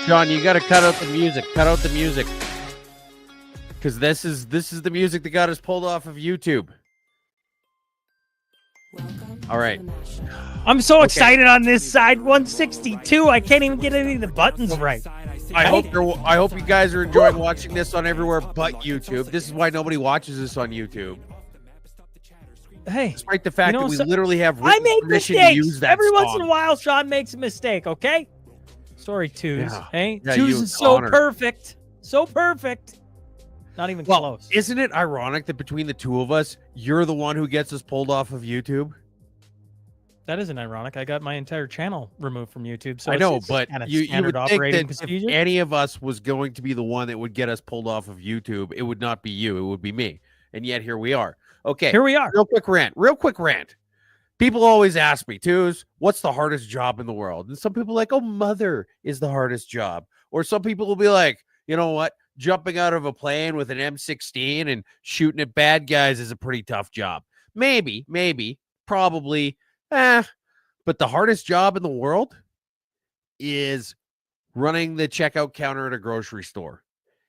Sean, you got to cut out the music. Cut out the music. Because this is the music that got us pulled off of YouTube. All right. I'm so excited on this side. 162. I can't even get any of the buttons right. I hope you guys are enjoying watching this on everywhere but YouTube. This is why nobody watches this on YouTube. Hey, despite the fact that we literally have I make permission mistakes. to use that Every song. once in a while, Sean makes a mistake. Okay. Sorry, Twos. Yeah. Hey, Yeah, Twos is so honored. perfect. So perfect. Not even close. Isn't it ironic that between the two of us, you're the one who gets us pulled off of YouTube? That isn't ironic. I got my entire channel removed from YouTube. So I know, it's but kind of you standard would think operating that procedure. if any of us was going to be the one that would get us pulled off of YouTube, it would not be you. It would be me. And yet here we are. Okay. Here we are. Real quick rant. People always ask me, Twos, what's the hardest job in the world? And some people are like, oh, mother is the hardest job. Or some people will be like, you know what? Jumping out of a plane with an M16 and shooting at bad guys is a pretty tough job. Maybe, probably. But the hardest job in the world is running the checkout counter at a grocery store.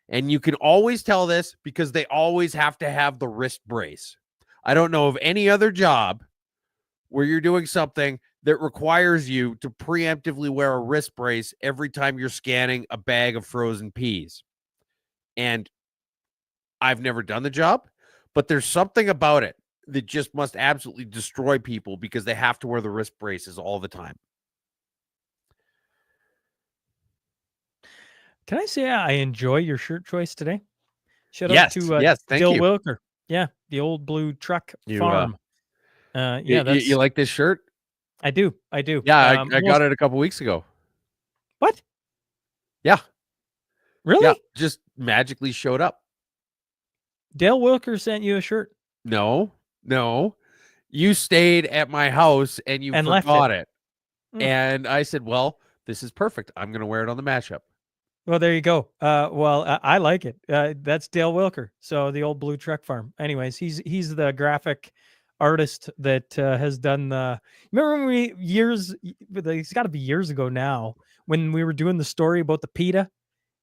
And you can always tell this because they always have to have the wrist brace. I don't know of any other job where you're doing something that requires you to preemptively wear a wrist brace every time you're scanning a bag of frozen peas. And I've never done the job, but there's something about it that just must absolutely destroy people because they have to wear the wrist braces all the time. Can I say I enjoy your shirt choice today? Shout Yes, out to yes, thank Dill you. Wilker. Yeah, the old blue truck farm. You like this shirt? I do. Yeah, I got it a couple weeks ago. What? Yeah. Really? Yeah, just magically showed up. Dale Wilker sent you a shirt. No. You stayed at my house and you forgot it. And I said, well, this is perfect. I'm going to wear it on the Mashup. Well, there you go. I like it. That's Dale Wilker. So the old blue truck farm. Anyways, he's the graphic artist that has done the. Remember when it's got to be years ago now when we were doing the story about the PETA,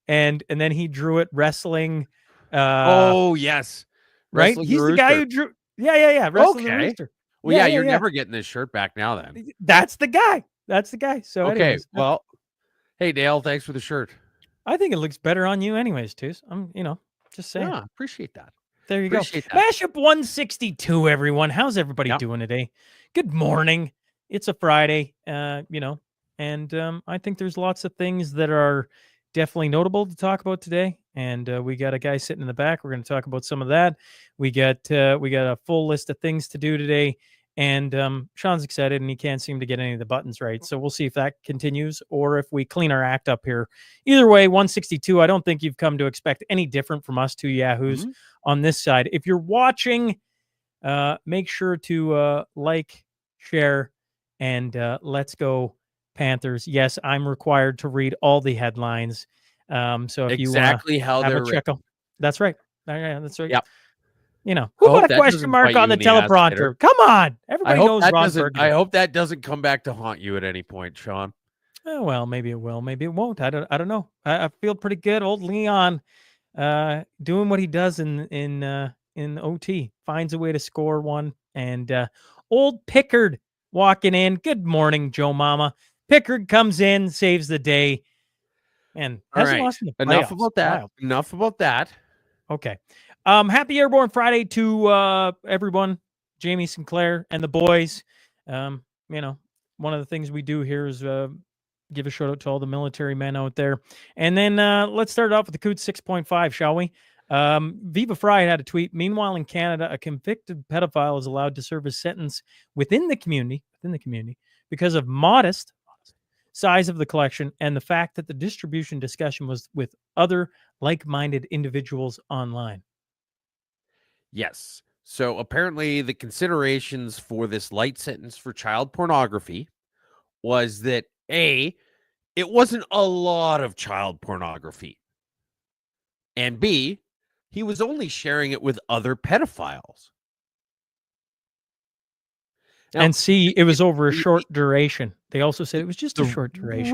and then he drew it wrestling. Oh yes, right. Wrestling He's the guy who drew. Yeah. Wrestling the Rooster. Well, you're never getting this shirt back now. Then that's the guy. So okay. anyways, well, hey Dale, thanks for the shirt. I think it looks better on you, anyways, too. I'm, just saying. Yeah, appreciate that. There you go. Mashup 162, everyone. How's everybody doing today? Good morning. It's a Friday, and I think there's lots of things that are definitely notable to talk about today. And we got a guy sitting in the back. We're going to talk about some of that. We got a full list of things to do today. And Sean's excited, and he can't seem to get any of the buttons right. So we'll see if that continues or if we clean our act up here. Either way, 162, I don't think you've come to expect any different from us two yahoos on this side. If you're watching, make sure to like, share, and let's go Panthers. Yes, I'm required to read all the headlines. So if you have a check them. That's right. That's right. Yep. Who put a question mark on the teleprompter? Come on. Everybody knows Ron Burgundy. I hope that doesn't come back to haunt you at any point, Sean. Oh, well, maybe it will. Maybe it won't. I don't know. I feel pretty good. Old Leon doing what he does in OT. Finds a way to score one. And old Pickard walking in. Good morning, Joe Mama. Pickard comes in, saves the day. And hasn't lost in the playoffs. Enough about that. Okay. Happy Airborne Friday to everyone, Jamie Sinclair and the boys. One of the things we do here is give a shout out to all the military men out there. And then let's start off with the Coot 6.5, shall we? Viva Fry had a tweet. Meanwhile, in Canada, a convicted pedophile is allowed to serve his sentence within the community because of modest size of the collection and the fact that the distribution discussion was with other like-minded individuals online. Yes. So apparently the considerations for this light sentence for child pornography was that A, it wasn't a lot of child pornography. And B, he was only sharing it with other pedophiles. Now, and C, it was over a short duration. They also said it was just a short duration.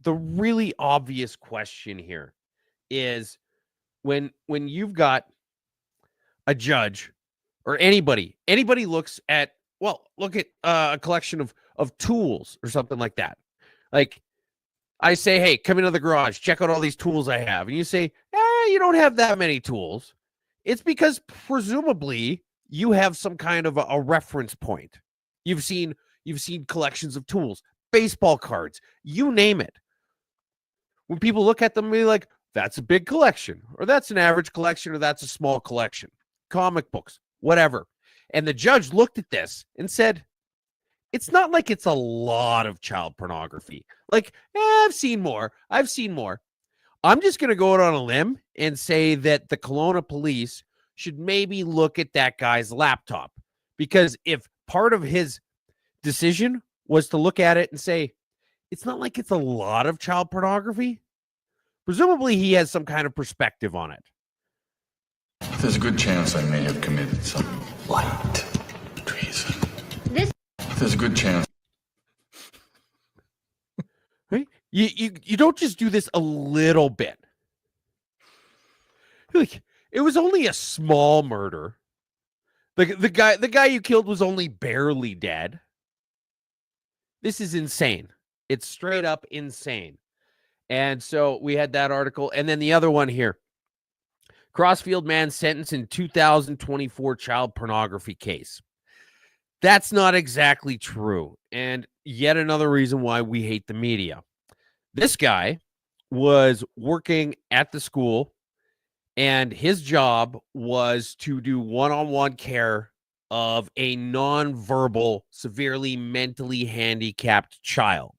The really obvious question here is when you've got a judge or anybody looks at, well, look at a collection of tools or something like that. Like I say, hey, come into the garage, check out all these tools I have. And you say, you don't have that many tools. It's because presumably you have some kind of a reference point. You've seen collections of tools, baseball cards, you name it. When people look at them, they're like, that's a big collection, or that's an average collection, or that's a small collection. Comic books, whatever. And the judge looked at this and said, it's not like it's a lot of child pornography. Like, I've seen more. I'm just going to go out on a limb and say that the Kelowna police should maybe look at that guy's laptop. Because if part of his decision was to look at it and say, it's not like it's a lot of child pornography, presumably he has some kind of perspective on it. There's a good chance I may have committed some light treason. There's a good chance. Right? You don't just do this a little bit. Like, it was only a small murder. The guy you killed was only barely dead. This is insane. It's straight up insane. And so we had that article. And then the other one here. Crossfield man sentenced in 2024 child pornography case. That's not exactly true. And yet another reason why we hate the media. This guy was working at the school, and his job was to do one-on-one care of a nonverbal, severely mentally handicapped child.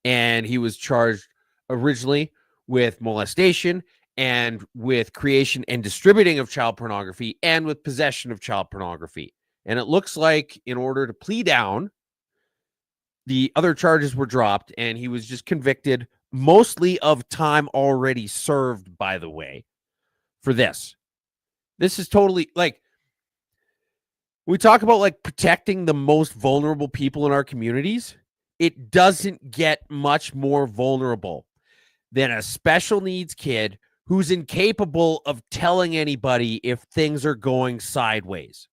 And he was charged originally with molestation and with creation and distributing of child pornography and with possession of child pornography. And it looks like in order to plea down, the other charges were dropped and he was just convicted mostly of time already served, by the way, for this. This is totally like, we talk about like protecting the most vulnerable people in our communities. It doesn't get much more vulnerable than a special needs kid who's incapable of telling anybody if things are going sideways.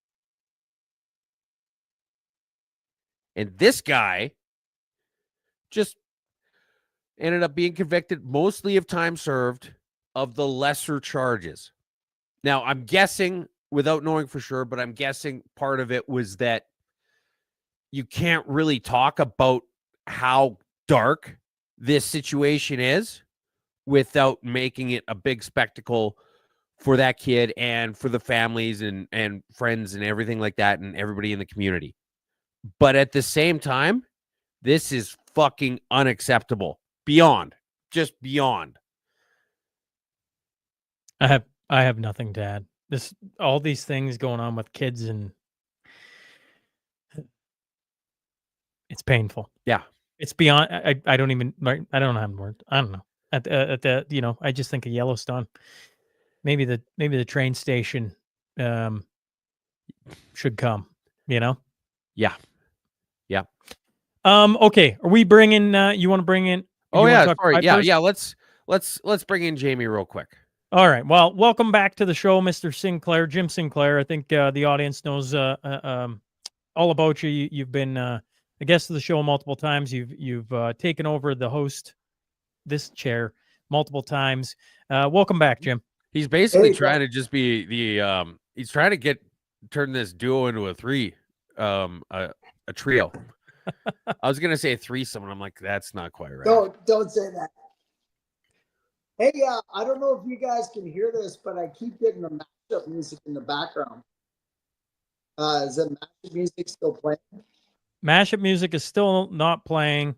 And this guy just ended up being convicted mostly of time served of the lesser charges. Now, I'm guessing, without knowing for sure, but I'm guessing part of it was that you can't really talk about how dark this situation is without making it a big spectacle for that kid and for the families and friends and everything like that and everybody in the community. But at the same time, this is fucking unacceptable. Just beyond. I have nothing to add. All these things going on with kids, and it's painful. Yeah. It's beyond, I don't have a word. I don't know. At the I just think of Yellowstone. Maybe the train station should come, Yeah. Yeah. Okay. Are we bringing you want to bring in? Oh yeah, sorry. Yeah. Let's bring in Jamie real quick. All right. Well, welcome back to the show, Mr. Sinclair, Jim Sinclair. I think the audience knows all about you. You've been a guest of the show multiple times. You've taken over the host this chair multiple times. Welcome back, Jim. He's basically trying to just be the he's trying to turn this duo into a trio. I was gonna say a threesome, and I'm like, that's not quite right. Don't say that. Hey, I don't know if you guys can hear this, but I keep getting the mashup music in the background. Is the mashup music still playing? Mashup music is still not playing,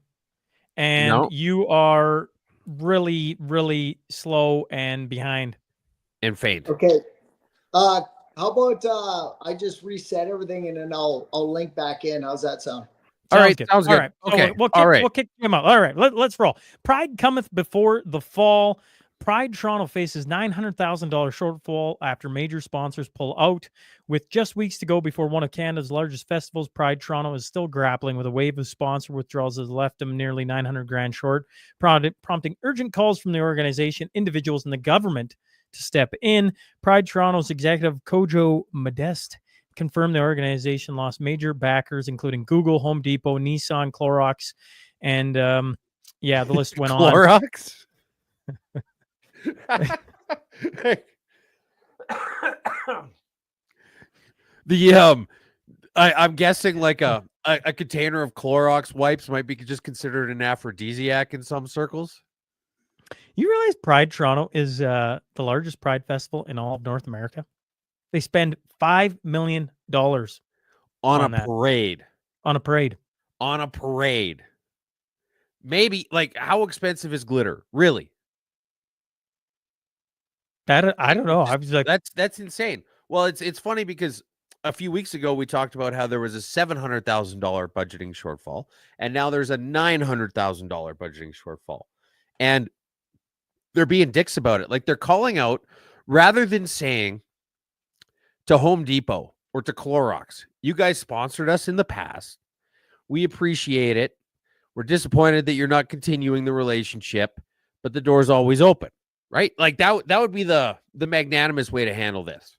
and you are really, really slow and behind. And faint. Okay. How about I just reset everything and then I'll link back in. How's that sound? All right, good. Sounds good. All right. Okay. We'll kick him out. All right. Let's roll. Pride cometh before the fall. Pride Toronto faces $900,000 shortfall after major sponsors pull out. With just weeks to go before one of Canada's largest festivals, Pride Toronto is still grappling with a wave of sponsor withdrawals that has left them nearly 900 grand short, prompting urgent calls from the organization, individuals, and the government to step in. Pride Toronto's executive Kojo Modeste confirmed the organization lost major backers, including Google, Home Depot, Nissan, Clorox, and the list went on. Clorox? I'm guessing like a container of Clorox wipes might be just considered an aphrodisiac in some circles. You realize Pride Toronto is the largest Pride festival in all of North America? They spend $5 million on a parade. On a parade. On a parade. Maybe, like, how expensive is glitter? Really? That I don't know. I was like, that's insane. Well, it's funny because a few weeks ago we talked about how there was a $700,000 budgeting shortfall, and now there's a $900,000 budgeting shortfall, and they're being dicks about it. Like, they're calling out, rather than saying to Home Depot or to Clorox, you guys sponsored us in the past. We appreciate it. We're disappointed that you're not continuing the relationship, but the door's always open, right? Like that would be the magnanimous way to handle this.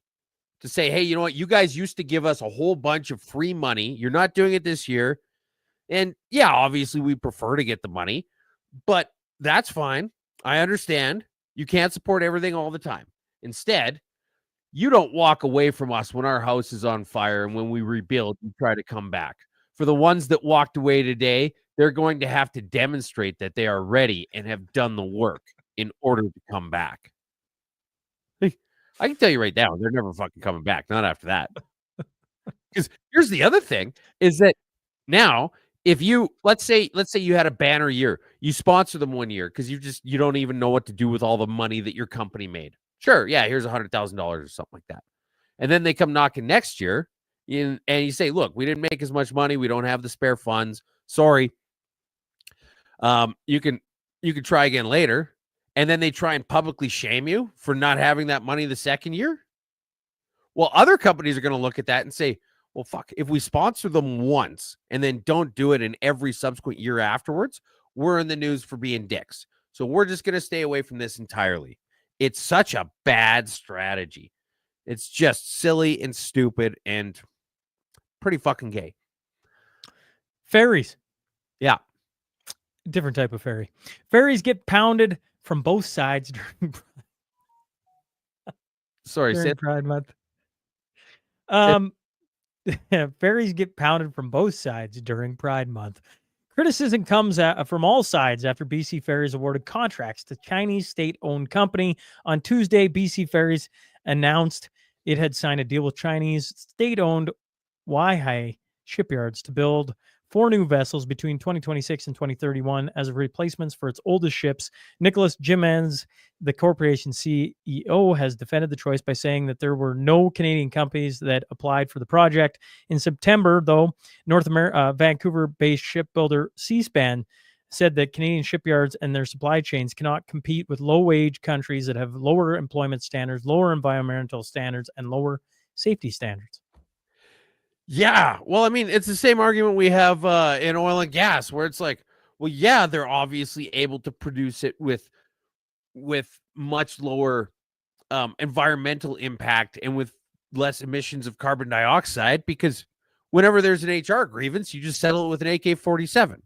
To say, hey, you know what? You guys used to give us a whole bunch of free money. You're not doing it this year. And yeah, obviously we prefer to get the money, but that's fine. I understand. You can't support everything all the time. Instead, you don't walk away from us when our house is on fire, and when we rebuild, you try to come back. For the ones that walked away today, they're going to have to demonstrate that they are ready and have done the work in order to come back. I can tell you right now, they're never fucking coming back. Not after that. Because here's the other thing is that now, if you, let's say you had a banner year, you sponsor them 1 year because you don't even know what to do with all the money that your company made. Sure. Yeah. Here's $100,000 or something like that. And then they come knocking next year and you say, look, we didn't make as much money. We don't have the spare funds. Sorry. You can try again later. And then they try and publicly shame you for not having that money the second year. Well, other companies are going to look at that and say, well, fuck, if we sponsor them once and then don't do it in every subsequent year afterwards, we're in the news for being dicks. So we're just going to stay away from this entirely. It's such a bad strategy. It's just silly and stupid and pretty fucking gay. Ferries. Yeah. Different type of ferry. Ferries get pounded from both sides during Pride Month. Ferries get pounded from both sides during Pride Month. Criticism comes from all sides after BC Ferries awarded contracts to Chinese state-owned company. On Tuesday, BC Ferries announced it had signed a deal with Chinese state-owned Weihai shipyards to build 4 new vessels between 2026 and 2031 as replacements for its oldest ships. Nicholas Jimenez, the corporation CEO, has defended the choice by saying that there were no Canadian companies that applied for the project. In September, though, Vancouver-based shipbuilder Seaspan said that Canadian shipyards and their supply chains cannot compete with low-wage countries that have lower employment standards, lower environmental standards, and lower safety standards. Yeah. Well, I mean, it's the same argument we have in oil and gas, where it's like, well, yeah, they're obviously able to produce it with much lower environmental impact and with less emissions of carbon dioxide, because whenever there's an HR grievance, you just settle it with an AK-47.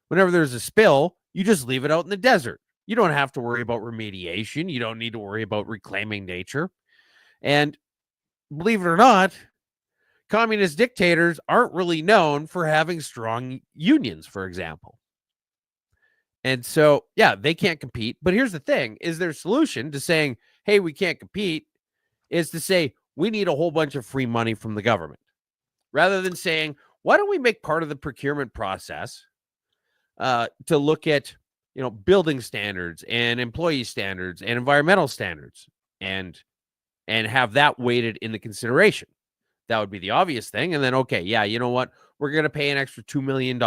Whenever there's a spill, you just leave it out in the desert. You don't have to worry about remediation. You don't need to worry about reclaiming nature. And believe it or not, communist dictators aren't really known for having strong unions, for example. And so, yeah, they can't compete. But here's the thing, is their solution to saying, hey, we can't compete, is to say, we need a whole bunch of free money from the government. Rather than saying, why don't we make part of the procurement process to look at, building standards and employee standards and environmental standards and have that weighted in the consideration. That would be the obvious thing. And then, okay, yeah, you know what? We're going to pay an extra $2 million,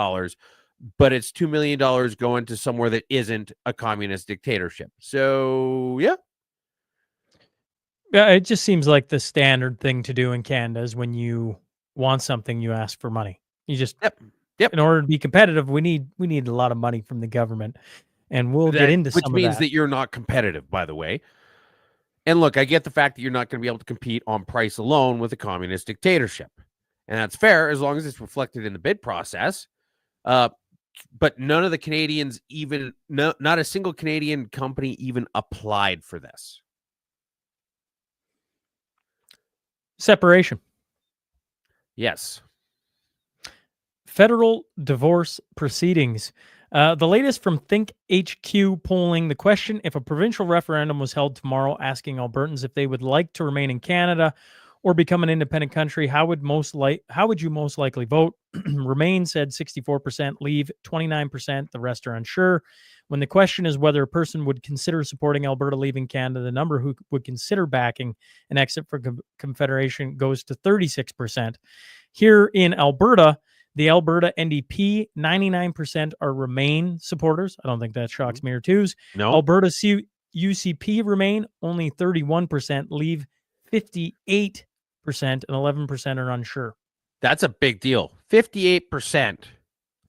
but it's $2 million going to somewhere that isn't a communist dictatorship. So, yeah. Yeah, it just seems like the standard thing to do in Canada is when you want something, you ask for money. You just, Yep. in order to be competitive, we need a lot of money from the government, and we'll get into which some means of that. that you're not competitive, by the way. And look, I get the fact that you're not going to be able to compete on price alone with a communist dictatorship. And that's fair as long as it's reflected in the bid process. But none of the Canadians not a single Canadian company even applied for this. Separation. Yes. Federal divorce proceedings. The latest from Think HQ polling, the question: if a provincial referendum was held tomorrow asking Albertans if they would like to remain in Canada or become an independent country, how would you most likely vote? Remain said 64%, leave 29%, the rest are unsure. When the question is whether a person would consider supporting Alberta leaving Canada, the number who would consider backing an exit from Confederation goes to 36%. Here in Alberta, the Alberta NDP, 99% are Remain supporters. I don't think that shocks me or twos. No. Alberta UCP Remain, only 31%, leave 58%, and 11% are unsure. That's a big deal. 58%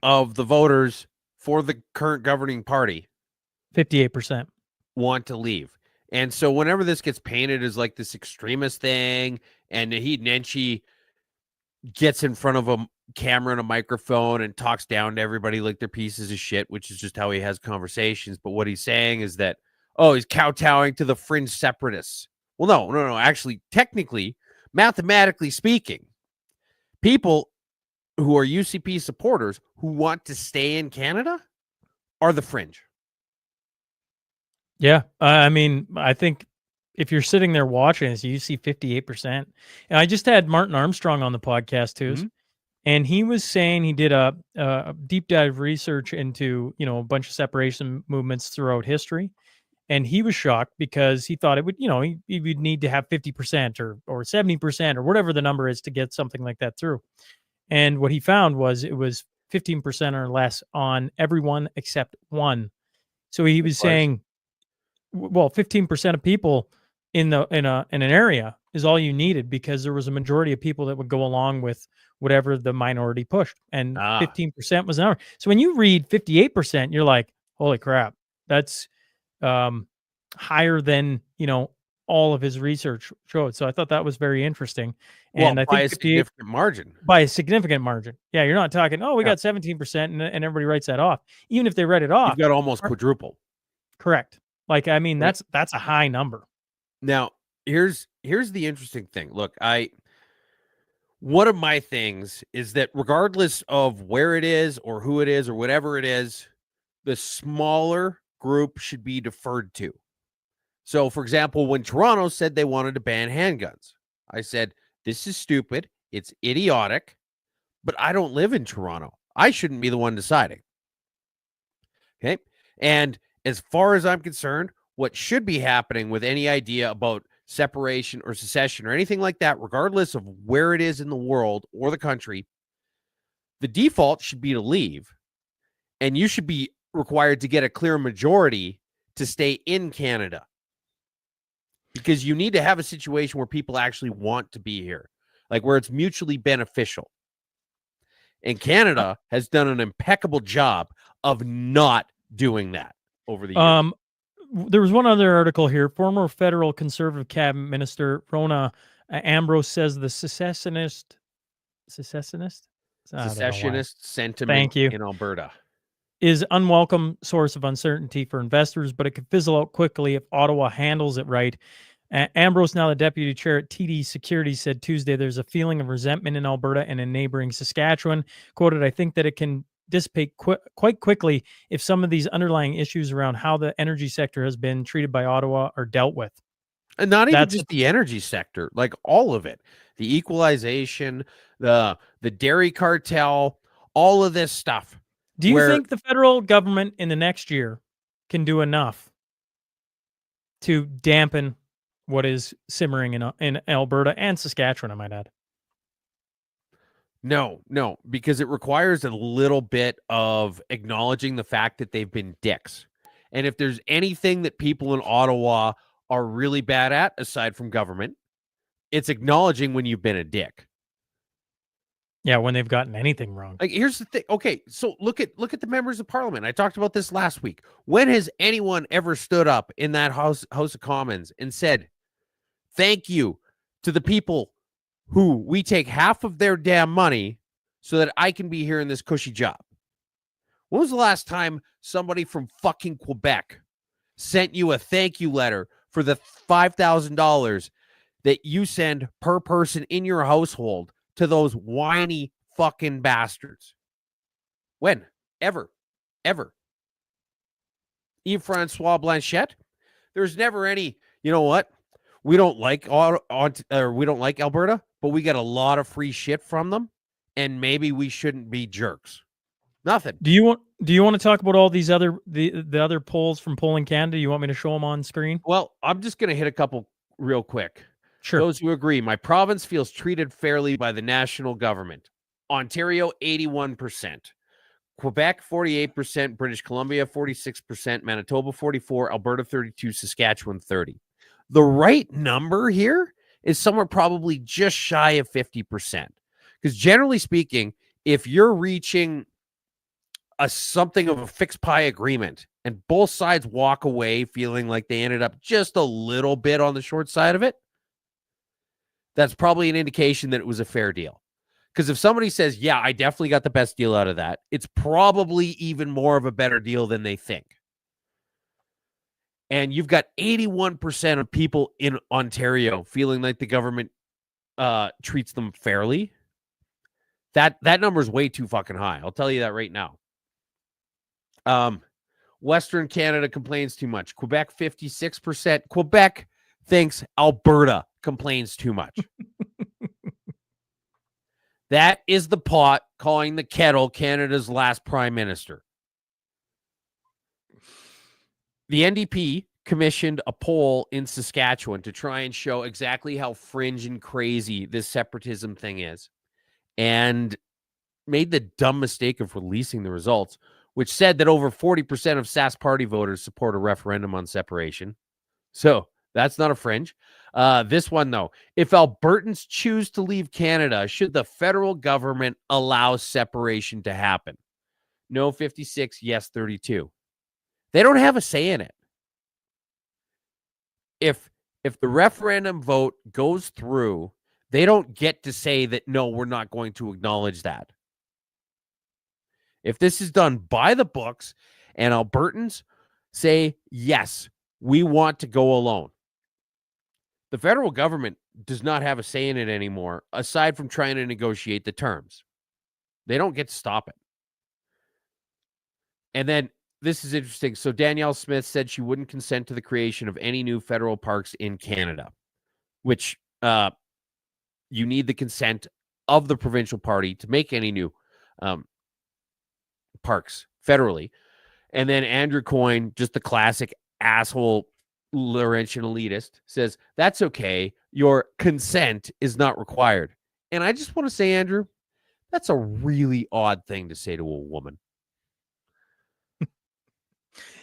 of the voters for the current governing party 58% want to leave. And so whenever this gets painted as like this extremist thing, and Naheed Nenshi gets in front of a camera and a microphone and talks down to everybody like they're pieces of shit, which is just how he has conversations. But what he's saying is that, oh, he's kowtowing to the fringe separatists. Well, no. Actually, technically, mathematically speaking, people who are UCP supporters who want to stay in Canada are the fringe. Yeah. I mean, I think if you're sitting there watching this, you see 58%. And I just had Martin Armstrong on the podcast too. Mm-hmm. And he was saying he did a deep dive research into, a bunch of separation movements throughout history. And he was shocked because he thought it would, he would need to have 50% or 70% or whatever the number is to get something like that through. And what he found was it was 15% or less on everyone except one. So he was saying, well, 15% of people in an area is all you needed, because there was a majority of people that would go along with whatever the minority pushed, and 15% was the number. So when you read 58%, you're like, holy crap, that's higher than all of his research showed. So I thought that was very interesting. And I think by a significant margin. By a significant margin. Yeah, you're not talking, we got 17% and everybody writes that off. Even if they write it off, you've got almost quadruple. Correct. Like, I mean, that's a high number. Now, here's the interesting thing. Look, one of my things is that regardless of where it is or who it is or whatever it is, the smaller group should be deferred to. So, for example, when Toronto said they wanted to ban handguns, I said, this is stupid. It's idiotic, but I don't live in Toronto. I shouldn't be the one deciding. Okay. And as far as I'm concerned, what should be happening with any idea about separation or secession or anything like that, regardless of where it is in the world or the country, the default should be to leave. And you should be required to get a clear majority to stay in Canada, because you need to have a situation where people actually want to be here, like where it's mutually beneficial. And Canada has done an impeccable job of not doing that over the years. There was one other article here. Former federal conservative cabinet minister Rona Ambrose says the secessionist sentiment in Alberta is unwelcome source of uncertainty for investors, but it could fizzle out quickly if Ottawa handles it right. Ambrose, now the deputy chair at TD Security, said Tuesday there's a feeling of resentment in Alberta and in neighboring Saskatchewan. Quoted, I think that it can dissipate quite quickly if some of these underlying issues around how the energy sector has been treated by Ottawa are dealt with. And not even just the energy sector, like all of it. The equalization, the dairy cartel, all of this stuff. Do you think the federal government in the next year can do enough to dampen what is simmering in Alberta and Saskatchewan, I might add? No, because it requires a little bit of acknowledging the fact that they've been dicks. And if there's anything that people in Ottawa are really bad at, aside from government, it's acknowledging when you've been a dick. Yeah, when they've gotten anything wrong. Like, here's the thing. Okay, so look at the members of parliament. I talked about this last week. When has anyone ever stood up in that House of Commons and said, thank you to the people who we take half of their damn money so that I can be here in this cushy job? When was the last time somebody from fucking Quebec sent you a thank you letter for the $5,000 that you send per person in your household to those whiny fucking bastards? When? Ever. Yves-Francois Blanchette? There's never any, you know what? We don't like Alberta, but we get a lot of free shit from them, and maybe we shouldn't be jerks. Nothing. Do you want to talk about all these other the other polls from Polling Canada? You want me to show them on screen? Well, I'm just going to hit a couple real quick. Sure. Those who agree, my province feels treated fairly by the national government. Ontario, 81%. Quebec, 48%. British Columbia, 46%. Manitoba, 44%. Alberta, 32%. Saskatchewan, 30%. The right number here is somewhere probably just shy of 50%. Because generally speaking, if you're reaching something of a fixed pie agreement and both sides walk away feeling like they ended up just a little bit on the short side of it, that's probably an indication that it was a fair deal. Because if somebody says, yeah, I definitely got the best deal out of that, it's probably even more of a better deal than they think. And you've got 81% of people in Ontario feeling like the government treats them fairly. That number is way too fucking high. I'll tell you that right now. Western Canada complains too much. Quebec, 56%. Quebec thinks Alberta complains too much. That is the pot calling the kettle Canada's last prime minister. The NDP commissioned a poll in Saskatchewan to try and show exactly how fringe and crazy this separatism thing is, and made the dumb mistake of releasing the results, which said that over 40% of Sask Party voters support a referendum on separation. So that's not a fringe. This one, though. If Albertans choose to leave Canada, should the federal government allow separation to happen? No, 56. Yes, 32. They don't have a say in it. If the referendum vote goes through, they don't get to say that, no, we're not going to acknowledge that. If this is done by the books and Albertans say, yes, we want to go alone, the federal government does not have a say in it anymore, aside from trying to negotiate the terms. They don't get to stop it. And then this is interesting. So Danielle Smith said she wouldn't consent to the creation of any new federal parks in Canada, which you need the consent of the provincial party to make any new parks federally. And then Andrew Coyne, just the classic asshole Laurentian elitist, says, that's okay. Your consent is not required. And I just want to say, Andrew, that's a really odd thing to say to a woman.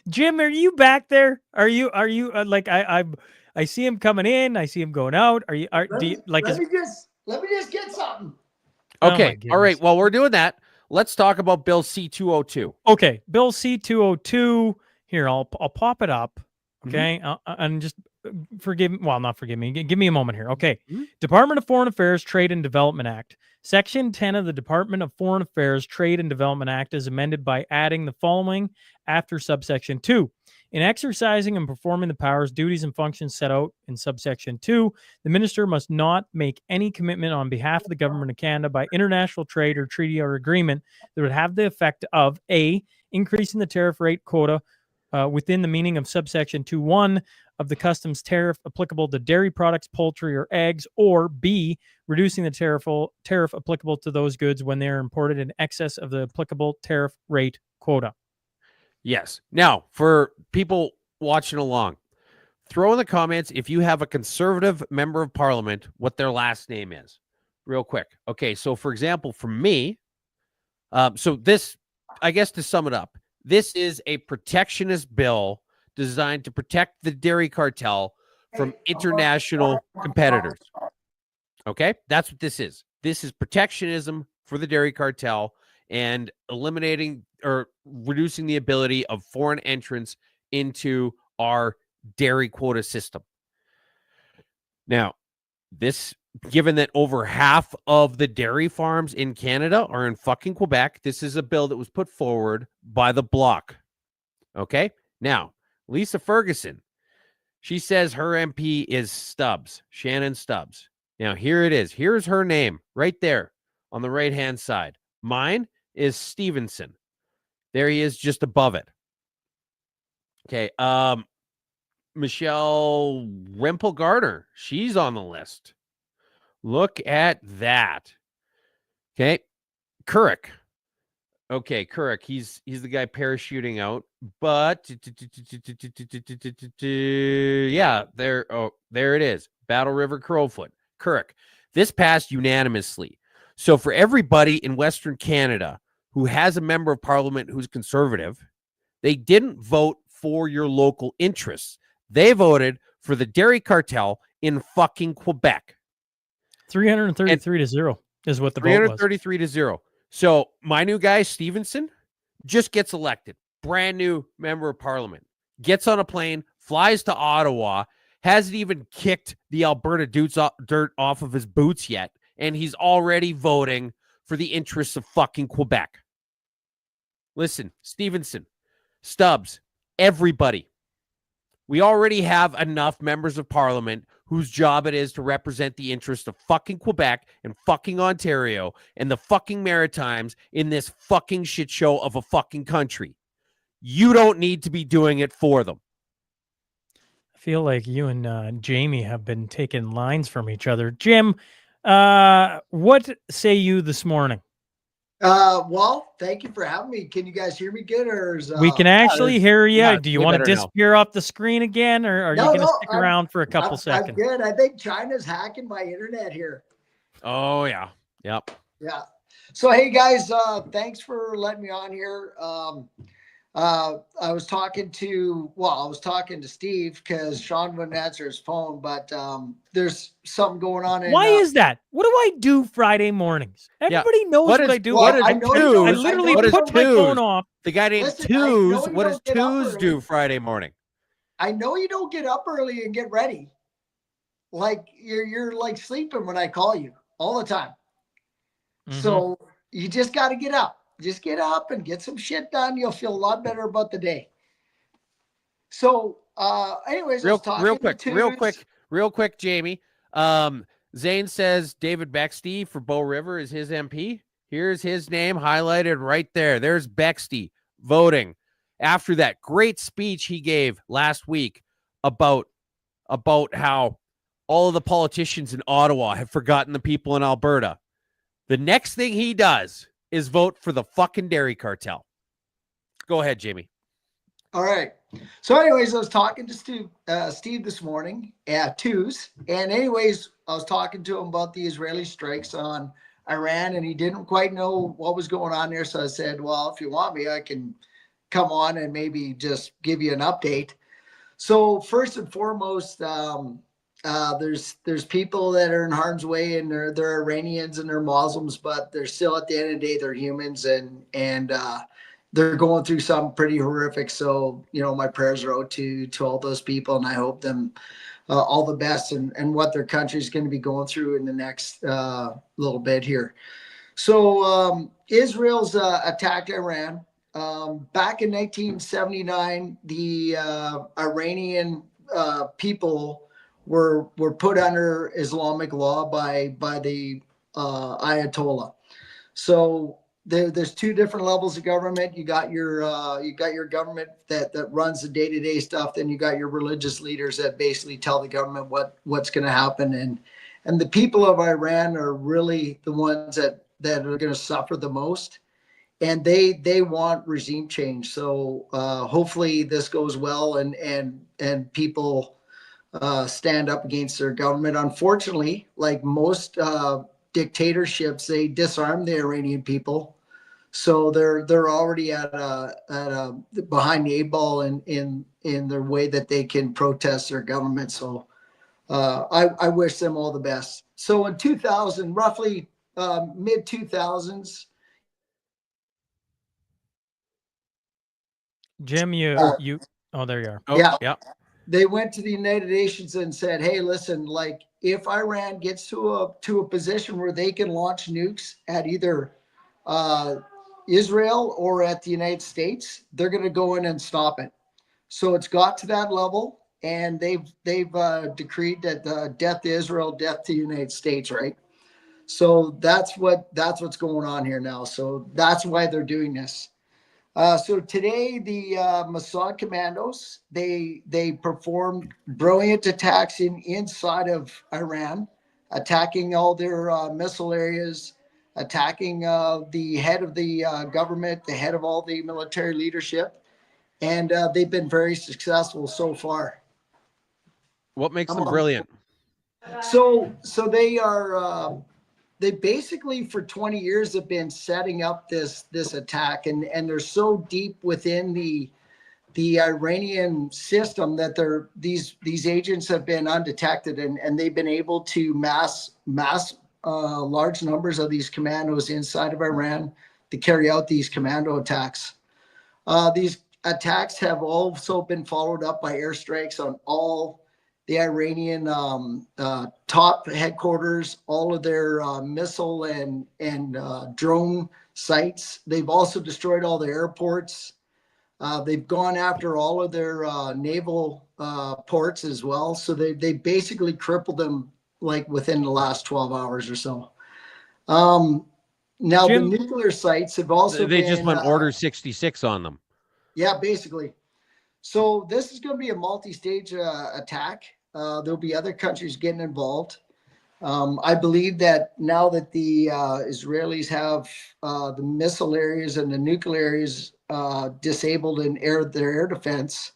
Jim, are you back there? Are you like I see him coming in, I see him going out. Let me just get something. Okay. All right. Well, we're doing that. Let's talk about Bill C-202. Okay. Bill C-202. Here, I'll pop it up. Okay. And just not forgive me. Give me a moment here. Okay. Department of Foreign Affairs Trade and Development Act. Section 10 of the Department of Foreign Affairs Trade and Development Act is amended by adding the following after subsection 2. In exercising and performing the powers, duties, and functions set out in subsection 2, the minister must not make any commitment on behalf of the government of Canada by international trade or treaty or agreement that would have the effect of A, increasing the tariff rate quota within the meaning of subsection 2.1 of the customs tariff applicable to dairy products, poultry, or eggs, or B, reducing the tariff applicable to those goods when they are imported in excess of the applicable tariff rate quota. Yes. Now, for people watching along, throw in the comments if you have a conservative member of parliament what their last name is. real quick. Okay, so for example, for me, so this, I guess to sum it up, this is a protectionist bill designed to protect the dairy cartel from international competitors. Okay, that's what this is. This is protectionism for the dairy cartel and eliminating or reducing the ability of foreign entrants into our dairy quota system. Now, this, given that over half of the dairy farms in Canada are in fucking Quebec, this is a bill that was put forward by the Bloc. Okay, now, Lisa Ferguson, she says her MP is Stubbs, Shannon Stubbs. Now, here it is. Here's her name right there on the right-hand side. Mine is Stevenson. There he is just above it. Okay. Michelle Rempel Garner, she's on the list. Look at that. Okay. Couric. Okay, Couric. He's the guy parachuting out. But yeah, there it is. Battle River Crowfoot. Couric. This passed unanimously. So for everybody in Western Canada who has a member of parliament who's conservative, they didn't vote for your local interests. They voted for the dairy cartel in fucking Quebec. 333 to 0 is what the vote was. 333 to 0. So my new guy, Stevenson, just gets elected. Brand new member of parliament. Gets on a plane, flies to Ottawa, hasn't even kicked the Alberta dirt off of his boots yet, and he's already voting for the interests of fucking Quebec. Listen, Stevenson, Stubbs, everybody. We already have enough members of parliament whose job it is to represent the interests of fucking Quebec and fucking Ontario and the fucking Maritimes in this fucking shit show of a fucking country. You don't need to be doing it for them. I feel like you and Jamie have been taking lines from each other. Jim, what say you this morning? Well, thank you for having me. Can you guys hear me good? Or is, We can actually hear you. yeah, Do you way want to better now. disappear off the screen again, or are you going to stick around for a couple I'm seconds? good. I think China's hacking my internet here. Oh, yeah. Yep. Yeah. So, hey, guys, thanks for letting me on here. I was talking to Steve because Sean wouldn't answer his phone, but there's something going on. Why is that? What do I do Friday mornings? Everybody knows what I do. What is I know I Twos? literally What is put my phone Twos? off. The guy named Listen, I know Twos. you What does don't get up Twos early. do Friday morning? I know you don't get up early and get ready. Like you're like sleeping when I call you all the time. Mm-hmm. So you just got to get up. Just get up and get some shit done. You'll feel a lot better about the day. So, anyways, Real quick, Jamie. Zane says David Bexty for Bow River is his MP. Here's his name highlighted right there. There's Bexty voting after that great speech he gave last week about how all of the politicians in Ottawa have forgotten the people in Alberta. The next thing he does is vote for the fucking dairy cartel. Go ahead, Jamie. All right. So anyways, I was talking to Steve this morning at Twos. And anyways, I was talking to him about the Israeli strikes on Iran, and he didn't quite know what was going on there. So I said, well, if you want me, I can come on and maybe just give you an update. So first and foremost, there's people that are in harm's way, and they're Iranians and they're Muslims, but they're still, at the end of the day, they're humans, and they're going through something pretty horrific. So, my prayers are out to all those people, and I hope them all the best and what their country is going to be going through in the next little bit here. So Israel's attacked Iran. Back in 1979, the Iranian people were put under Islamic law by the Ayatollah. So there's two different levels of government. You got your government that runs the day-to-day stuff. Then you got your religious leaders that basically tell the government what's going to happen. And the people of Iran are really the ones that are going to suffer the most. And they want regime change. So hopefully this goes well and people stand up against their government. Unfortunately, like most dictatorships, they disarm the Iranian people. So they're already at a behind the eight ball in their way that they can protest their government. So I wish them all the best. So in 2000, roughly mid 2000s, Jim, you. Oh, there you are. Oh, yeah, yeah. they went to the United Nations and said, "Hey, listen, like if Iran gets to a position where they can launch nukes at either Israel or at the United States, they're going to go in and stop it." So it's got to that level, and they've decreed that death to Israel, death to the United States, right? So that's what's going on here now. So that's why they're doing this. So today, the Mossad commandos they performed brilliant attacks inside of Iran, attacking all their missile areas, attacking the head of the government, the head of all the military leadership, and they've been very successful so far. What makes them brilliant? So they are. They basically for 20 years have been setting up this attack, and they're so deep within the Iranian system that these agents have been undetected, and they've been able to mass large numbers of these commandos inside of Iran to carry out these commando attacks. These attacks have also been followed up by airstrikes on all the Iranian top headquarters, all of their missile and drone sites. They've also destroyed all the airports. They've gone after all of their naval ports as well. So they basically crippled them like within the last 12 hours or so. Now Jim, the nuclear sites have also They been, just went Order 66 on them. Yeah, basically. So this is going to be a multi-stage attack. There'll be other countries getting involved. I believe that now that the Israelis have the missile areas and the nuclear areas disabled in their air defense,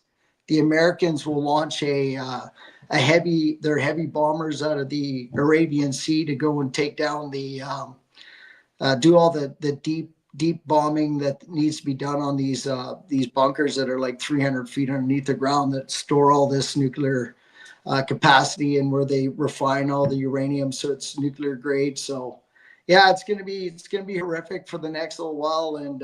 the Americans will launch their heavy bombers out of the Arabian Sea to go and take down do all the deep bombing that needs to be done on these bunkers that are like 300 feet underneath the ground that store all this nuclear capacity, and where they refine all the uranium so it's nuclear grade. So yeah, it's gonna be horrific for the next little while. And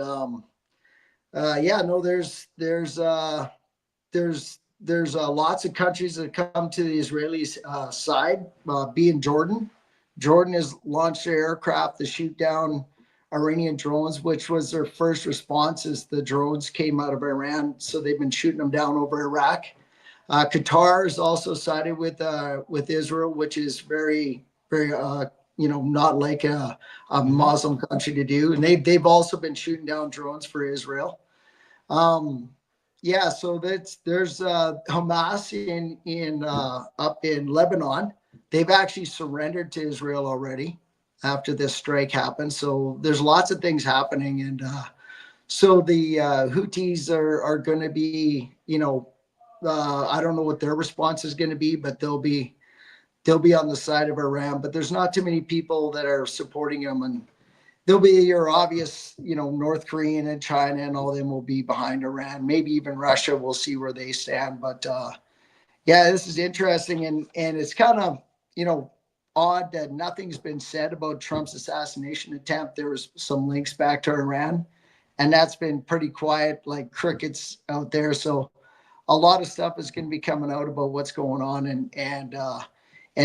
there's lots of countries that come to the Israelis side, being Jordan. Jordan has launched their aircraft to shoot down Iranian drones, which was their first response as the drones came out of Iran. So they've been shooting them down over Iraq. Qatar is also sided with Israel, which is very, very, not like a Muslim country to do. And they've also been shooting down drones for Israel. Yeah, so there's Hamas in up in Lebanon. They've actually surrendered to Israel already after this strike happened. So there's lots of things happening, and so the Houthis are going to be, I don't know what their response is going to be, but they'll be on the side of Iran. But there's not too many people that are supporting them, and there'll be your obvious, North Korean and China and all of them will be behind Iran. Maybe even Russia. We'll see where they stand. But yeah, this is interesting, and it's kind of odd that nothing's been said about Trump's assassination attempt. There was some links back to Iran, and that's been pretty quiet, like crickets out there. So a lot of stuff is going to be coming out about what's going on and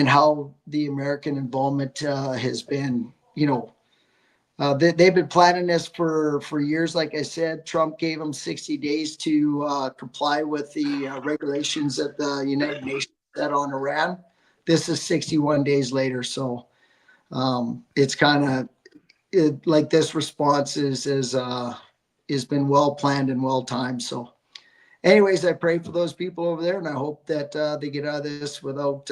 how the American involvement has been. They've been planning this for years. Like I said, Trump gave them 60 days to comply with the regulations that the United Nations set on Iran. This is 61 days later. So it's kind of like this response has been well planned and well timed. So anyways, I pray for those people over there, and I hope that they get out of this without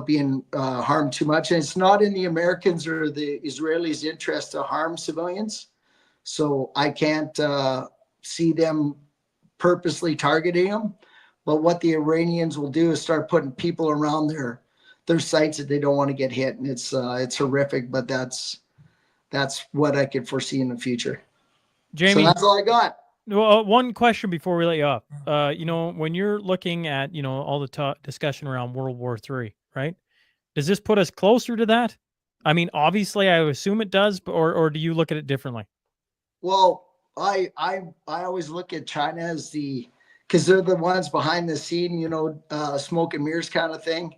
being harmed too much. And it's not in the Americans or the Israelis' interest to harm civilians. So I can't see them purposely targeting them. But what the Iranians will do is start putting people around there's sites that they don't want to get hit, and it's horrific. But that's what I could foresee in the future. Jamie, so that's all I got. Well, one question before we let you off. When you're looking at, all the discussion around World War III, right? Does this put us closer to that? I mean, obviously, I assume it does, but, or do you look at it differently? Well, I always look at China as because they're the ones behind the scene, smoke and mirrors kind of thing.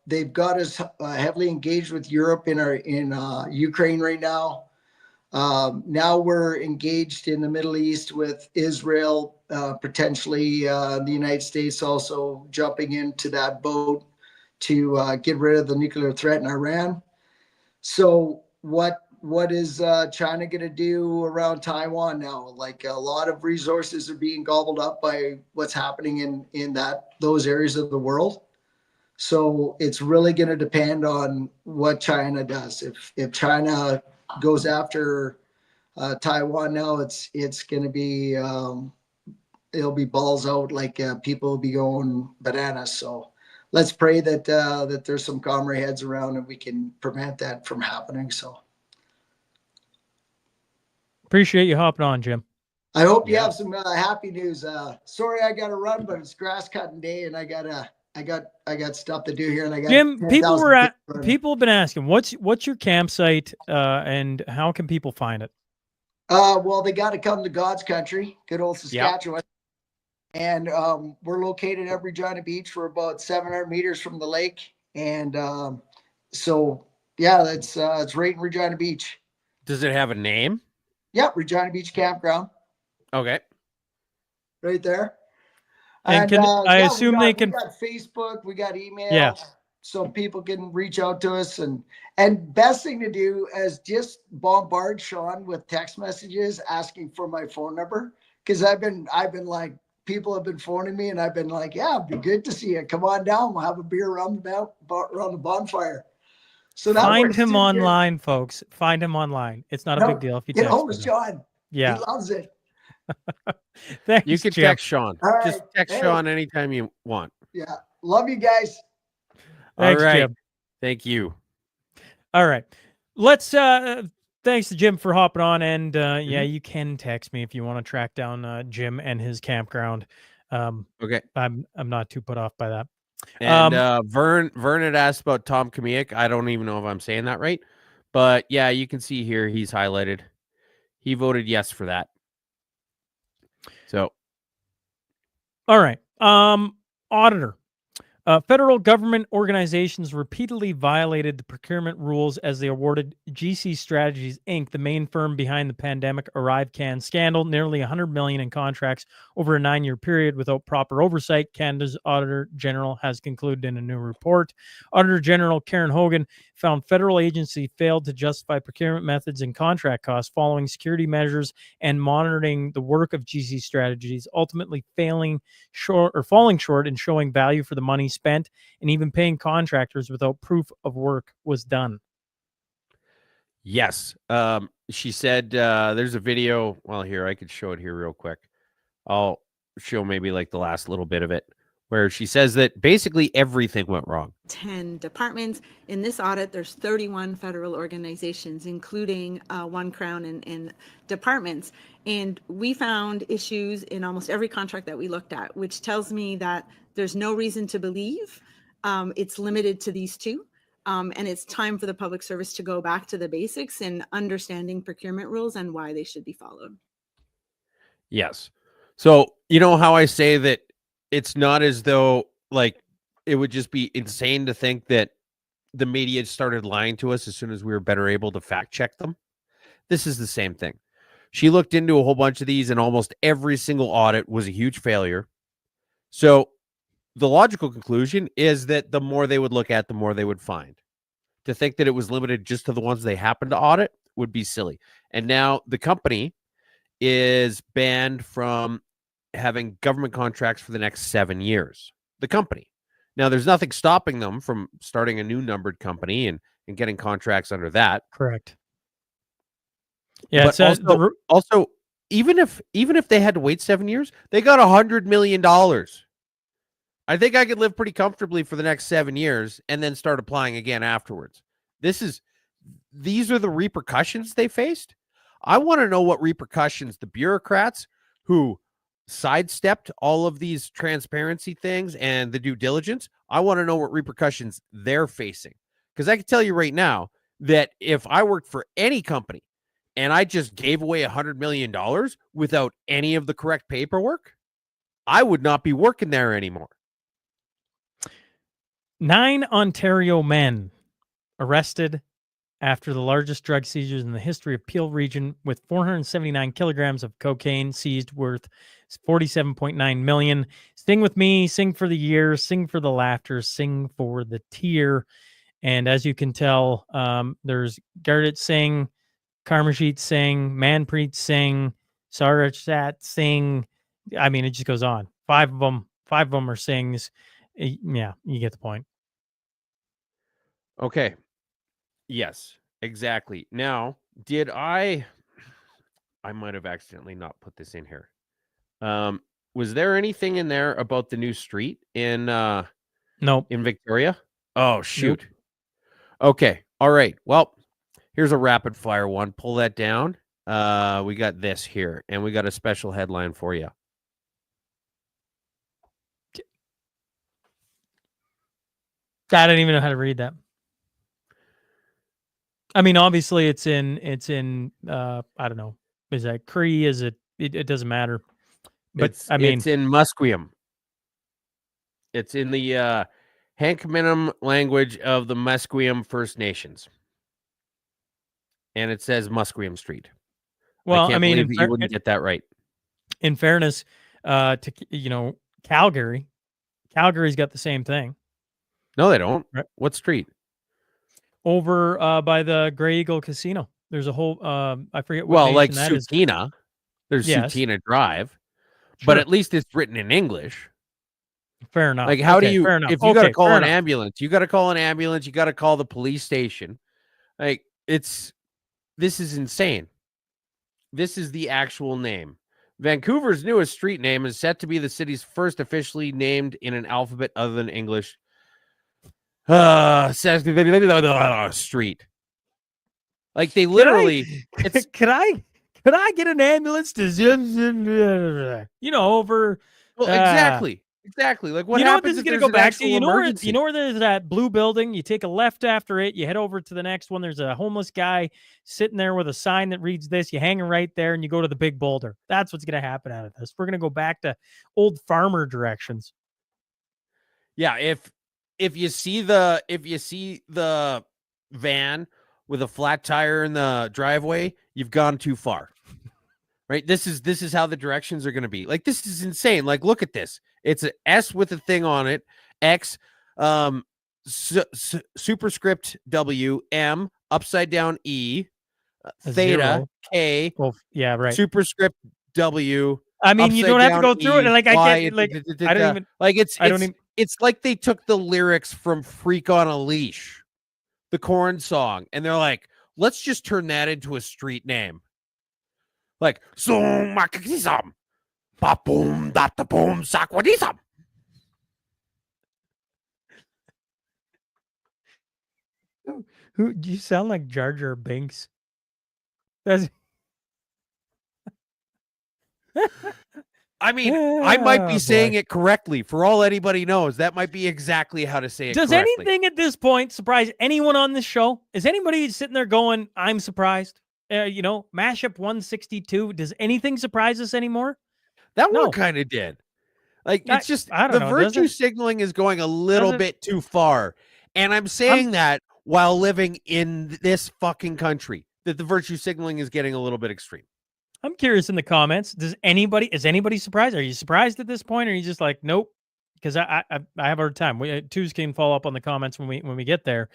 They've got us heavily engaged with Europe in Ukraine right now. Now we're engaged in the Middle East with Israel, potentially the United States also jumping into that boat to get rid of the nuclear threat in Iran. So what is China going to do around Taiwan now? Like a lot of resources are being gobbled up by what's happening in those areas of the world. So it's really going to depend on what China does. If China goes after Taiwan now, it's going to be it'll be balls out, like people will be going bananas. So let's pray that there's some calmer heads around and we can prevent that from happening. So appreciate you hopping on, Jim. I hope you have some happy news. Sorry, I got to run, but it's grass cutting day, and I got stuff to do here. And I got Jim. People have been asking, what's your campsite, and how can people find it? Well, they got to come to God's country, good old Saskatchewan. Yep. And we're located at Regina Beach. We're about 700 meters from the lake. And so, yeah, it's right in Regina Beach. Does it have a name? Yep, Regina Beach Campground. Okay. Right there. And I assume they can. We got Facebook, we got email. Yeah. So people can reach out to us, and best thing to do is just bombard Sean with text messages asking for my phone number, because I've been like, people have been phoning me, and I've been like, yeah, it'd be good to see you. Come on down, we'll have a beer around the bonfire. So find him online, folks. Find him online. It's not a big deal if you get text home with Sean. Yeah, he loves it. Thanks, you can Jim. text Sean. Right. Just text Sean anytime you want. Yeah, love you guys. Thanks, all right, Jim. Thank you. All right, let's. Thanks to Jim for hopping on, and yeah, you can text me if you want to track down Jim and his campground. Okay, I'm not too put off by that. And Vern had asked about Tom Kamiak. I don't even know if I'm saying that right, but yeah, you can see here he's highlighted. He voted yes for that. So, all right, auditor. Federal government organizations repeatedly violated the procurement rules as they awarded GC Strategies, Inc., the main firm behind the pandemic ArriveCan scandal, nearly $100 million in contracts over a 9-year period without proper oversight, Canada's Auditor General has concluded in a new report. Auditor General Karen Hogan found federal agency failed to justify procurement methods and contract costs following security measures and monitoring the work of GC Strategies, ultimately falling short in showing value for the money spent, and even paying contractors without proof of work was done. Yes. She said there's a video. Well, here, I could show it here real quick. I'll show maybe like the last little bit of it, where she says that basically everything went wrong. 10 departments. In this audit, there's 31 federal organizations, including one Crown and departments. And we found issues in almost every contract that we looked at, which tells me that there's no reason to believe it's limited to these two. And it's time for the public service to go back to the basics and understanding procurement rules and why they should be followed. Yes. So, you know how I say that it's not as though like it would just be insane to think that the media started lying to us as soon as we were better able to fact check them. This is the same thing. She looked into a whole bunch of these, and almost every single audit was a huge failure. So the logical conclusion is that the more they would look at, the more they would find. To think that it was limited just to the ones they happened to audit would be silly. And now the company is banned from having government contracts for the next 7 years. The company. Now, there's nothing stopping them from starting a new numbered company and getting contracts under that. Correct. Yeah. But also, even if they had to wait 7 years, they got $100 million. I think I could live pretty comfortably for the next 7 years and then start applying again afterwards. These are the repercussions they faced. I want to know what repercussions the bureaucrats who sidestepped all of these transparency things and the due diligence, I want to know what repercussions they're facing. Because I can tell you right now that if I worked for any company and I just gave away $100 million without any of the correct paperwork, I would not be working there anymore. 9 Ontario men arrested after the largest drug seizures in the history of Peel region, with 479 kilograms of cocaine seized worth $47.9 million. Sing with me, sing for the year, sing for the laughter, sing for the tear. And as you can tell, there's Gurdit Singh, Karmajit Singh, Manpreet Singh, Sarajat Singh. I mean, it just goes on. 5 of them are Singhs. Yeah, you get the point. Okay. Yes, exactly. Now, I might have accidentally not put this in here. Was there anything in there about the new street in Nope. in Victoria? Oh, shoot. Nope. Okay. All right. Well, here's a rapid fire one. Pull that down. We got this here, and we got a special headline for you. I don't even know how to read that. I mean, obviously it's in I don't know. Is that Cree? Is it doesn't matter. But it's in Musqueam. It's in the Hankminam language of the Musqueam First Nations. And it says Musqueam Street. Well, I mean, you wouldn't get that right. In fairness, to Calgary's got the same thing. No, they don't. Right. What street? Over by the Grey Eagle Casino. There's a whole I forget what well, nation like that Sutina. Is. There's Sutina Drive. Sure. But at least it's written in English. Fair enough. Like, how do you, if you got to call an ambulance, you got to call an ambulance, you got to call the police station. Like, this is insane. This is the actual name. Vancouver's newest street name is set to be the city's first officially named in an alphabet other than English. Street. Like, they literally, could I get an ambulance to over? Well, exactly. Like, what happens if there's an actual emergency? You know where there's that blue building? You take a left after it. You head over to the next one. There's a homeless guy sitting there with a sign that reads this. You hang it right there, and you go to the big boulder. That's what's going to happen out of this. We're going to go back to old farmer directions. Yeah, if you see the van with a flat tire in the driveway, you've gone too far. Right? This is how the directions are going to be. Like, this is insane. Like, look at this. It's an S with a thing on it. X, superscript W, M, upside down E, theta, K. Well, yeah, right. Superscript W. I mean, you don't have to go through it. Like, I get, like, I don't even. Like, it's like they took the lyrics from Freak on a Leash, the Korn song, and they're like, let's just turn that into a street name. Like, Sumakisam, Papum, Datapum, Sakwadisam. Who do you sound like? Jar Jar Binks. That's. I mean, I might be saying it correctly. For all anybody knows, that might be exactly how to say it Does correctly. Anything at this point surprise anyone on this show? Is anybody sitting there going, I'm surprised? Mashup 162. Does anything surprise us anymore? That one kind of did. Like, it's just the virtue signaling is going a little bit too far. And I'm saying that while living in this fucking country, that the virtue signaling is getting a little bit extreme. I'm curious in the comments. Is anybody surprised? Are you surprised at this point? Or are you just like, nope? Because I have a hard time. Twos can follow up on the comments when we get there.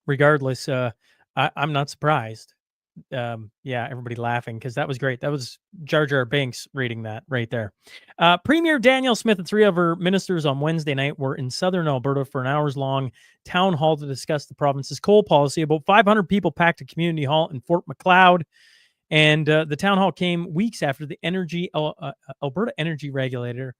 Regardless, I'm not surprised. Everybody laughing because that was great. That was Jar Jar Binks reading that right there. Premier Danielle Smith and 3 of her ministers on Wednesday night were in southern Alberta for an hours-long town hall to discuss the province's coal policy. About 500 people packed a community hall in Fort Macleod. And the town hall came weeks after the Alberta energy regulator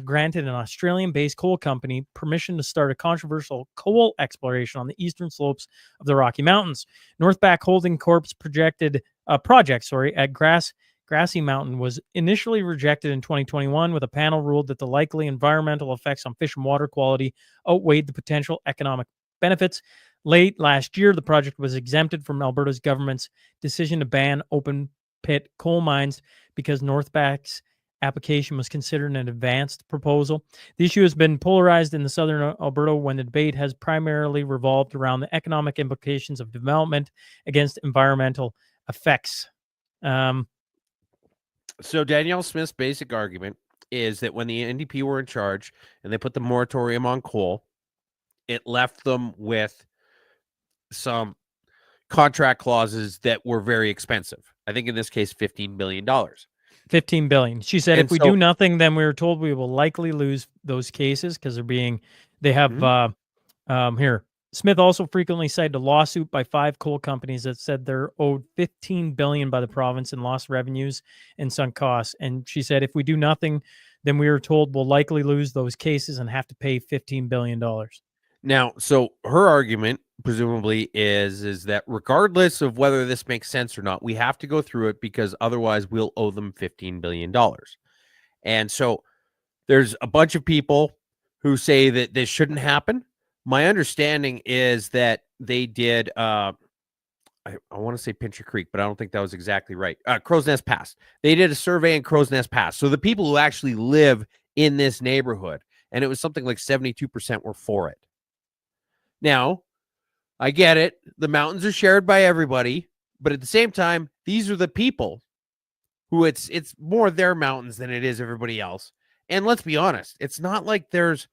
granted an Australian-based coal company permission to start a controversial coal exploration on the eastern slopes of the Rocky Mountains. Northback Holding Corp's project at Grassy Mountain was initially rejected in 2021 with a panel ruled that the likely environmental effects on fish and water quality outweighed the potential economic benefits. Late last year, the project was exempted from Alberta's government's decision to ban open pit coal mines because Northback's application was considered an advanced proposal. The issue has been polarized in the southern Alberta when the debate has primarily revolved around the economic implications of development against environmental effects. So Danielle Smith's basic argument is that when the NDP were in charge and they put the moratorium on coal, it left them with some contract clauses that were very expensive. I think in this case, $15 billion. 15 billion. She said, And if we do nothing, then we were told we will likely lose those cases because they have here. Smith also frequently cited a lawsuit by 5 coal companies that said they're owed $15 billion by the province in lost revenues and sunk costs. And she said, if we do nothing, then we are told we'll likely lose those cases and have to pay $15 billion. Now, so her argument presumably is that regardless of whether this makes sense or not, we have to go through it because otherwise we'll owe them $15 billion. And so there's a bunch of people who say that this shouldn't happen. My understanding is that they did, I want to say Pincher Creek, but I don't think that was exactly right. Crow's Nest Pass. They did a survey in Crow's Nest Pass. So the people who actually live in this neighborhood, and it was something like 72% were for it. Now, I get it. The mountains are shared by everybody, but at the same time, these are the people who it's more their mountains than it is everybody else. And let's be honest, it's not like there's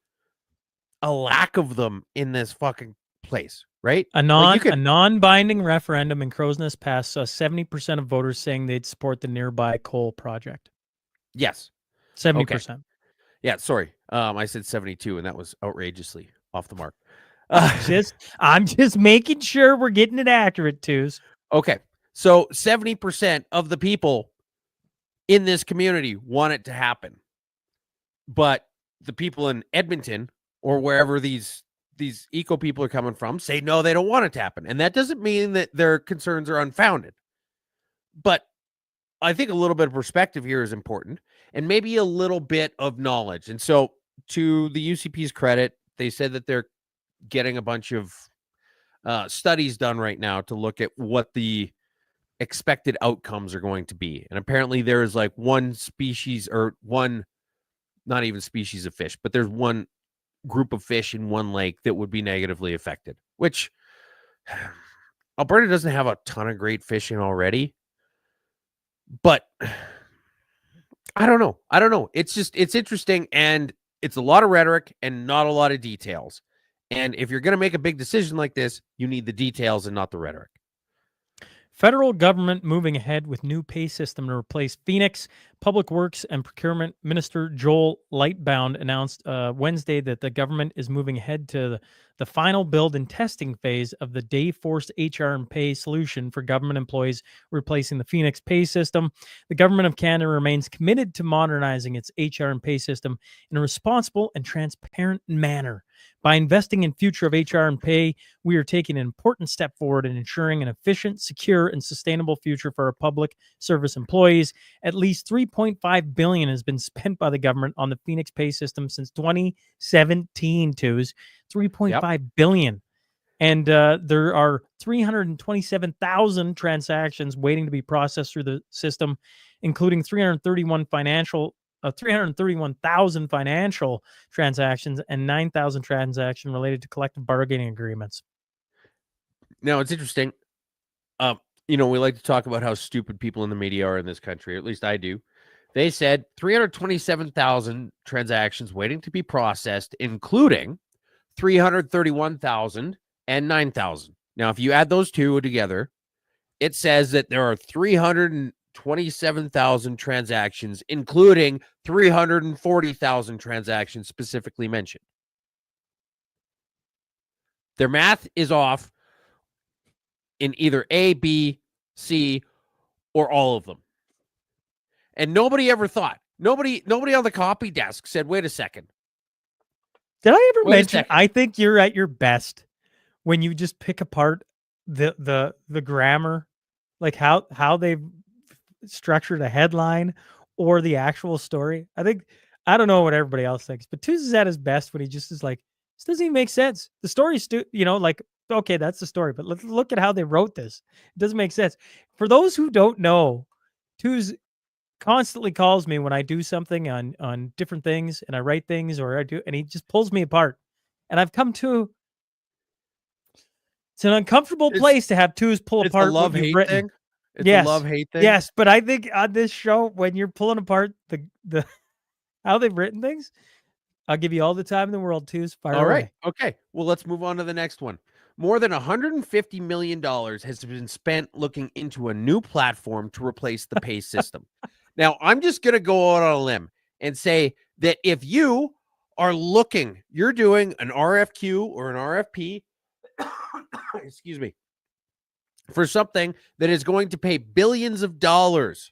a lack of them in this fucking place, right? A non-binding referendum in Crow's Nest Pass saw 70% of voters saying they'd support the nearby coal project. Yes. 70%. Okay. Yeah, sorry. I said 72, and that was outrageously off the mark. I'm just making sure we're getting it accurate, Twos. Okay. So 70% of the people in this community want it to happen. But the people in Edmonton or wherever these eco people are coming from say no, they don't want it to happen. And that doesn't mean that their concerns are unfounded. But I think a little bit of perspective here is important and maybe a little bit of knowledge. And so to the UCP's credit, they said that they're getting a bunch of studies done right now to look at what the expected outcomes are going to be. And apparently there is like one species or one, not even species of fish, but there's one group of fish in one lake that would be negatively affected, which Alberta doesn't have a ton of great fishing already. But I don't know. It's interesting, and it's a lot of rhetoric and not a lot of details. And if you're going to make a big decision like this, you need the details and not the rhetoric. Federal government moving ahead with new pay system to replace Phoenix. Public Works and Procurement Minister Joel Lightbound announced Wednesday that the government is moving ahead to the final build and testing phase of the Dayforce HR and pay solution for government employees, replacing the Phoenix pay system. The government of Canada remains committed to modernizing its HR and pay system in a responsible and transparent manner. By investing in future of HR and pay, we are taking an important step forward in ensuring an efficient, secure, and sustainable future for our public service employees. At least $3.5 billion has been spent by the government on the Phoenix pay system since 2017. Twos, $3.5 billion. And there are 327,000 transactions waiting to be processed through the system, including 331,000 financial transactions and 9,000 transactions related to collective bargaining agreements. Now, it's interesting. We like to talk about how stupid people in the media are in this country, or at least I do. They said 327,000 transactions waiting to be processed, including 331,000 and 9,000. Now, if you add those two together, it says that there are 327,000 transactions, including 340,000 transactions specifically mentioned. Their math is off in either A, B, C, or all of them. And nobody ever thought, Nobody on the copy desk said, wait a second. Did I ever Wait a mention? second. I think you're at your best when you just pick apart the grammar, like how they've structured a headline or the actual story. I don't know what everybody else thinks, but Tuz is at his best when he just is like, this doesn't even make sense. The story's like, okay, that's the story, but let's look at how they wrote this. It doesn't make sense. For those who don't know, Tuz constantly calls me when I do something on different things and I write things and he just pulls me apart. And I've come to it's an uncomfortable place to have Tuz pull It's a apart what you've love-hate written. thing. It's Yes. a love-hate thing. Yes, but I think on this show, when you're pulling apart the how they've written things, I'll give you all the time in the world, Tuz. Fire All right. away. Okay. Well, let's move on to the next one. More than $150 million has been spent looking into a new platform to replace the pay system. Now, I'm just going to go out on a limb and say that if you are looking, you're doing an RFQ or an RFP, excuse me, for something that is going to pay billions of dollars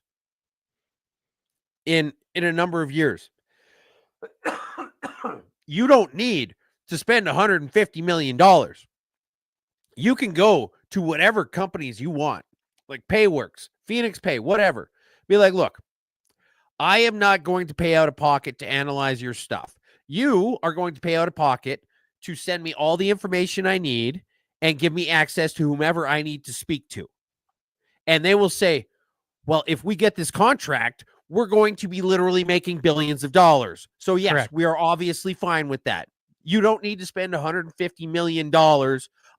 in a number of years, you don't need to spend $150 million. You can go to whatever companies you want, like Payworks, Phoenix Pay, whatever. Be like, look, I am not going to pay out of pocket to analyze your stuff. You are going to pay out of pocket to send me all the information I need and give me access to whomever I need to speak to. And they will say, well, if we get this contract, we're going to be literally making billions of dollars. So yes, Correct. we are obviously fine with that. You don't need to spend $150 million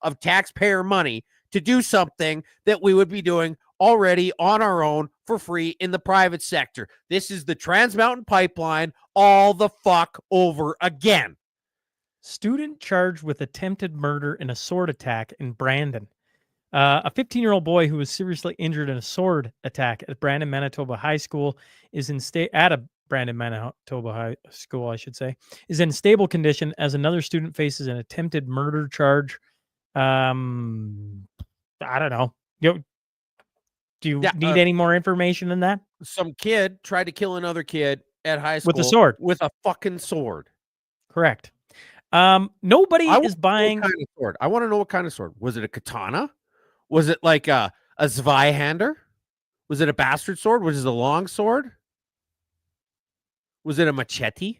of taxpayer money to do something that we would be doing already on our own for free in the private sector. This is the Trans Mountain Pipeline all the fuck over again. Student charged with attempted murder in a sword attack in Brandon. A 15-year-old boy who was seriously injured in a sword attack at Brandon, Manitoba High School is in Brandon, Manitoba High School, I should say, is in stable condition as another student faces an attempted murder charge. I don't know. Do you need any more information than that? Some kid tried to kill another kid at high school With a sword. With a fucking sword. Correct. Nobody is buying. What kind of sword? I want to know what kind of sword. Was it a katana? Was it like a Zweihander? Was it a bastard sword? Was it a long sword? Was it a machete?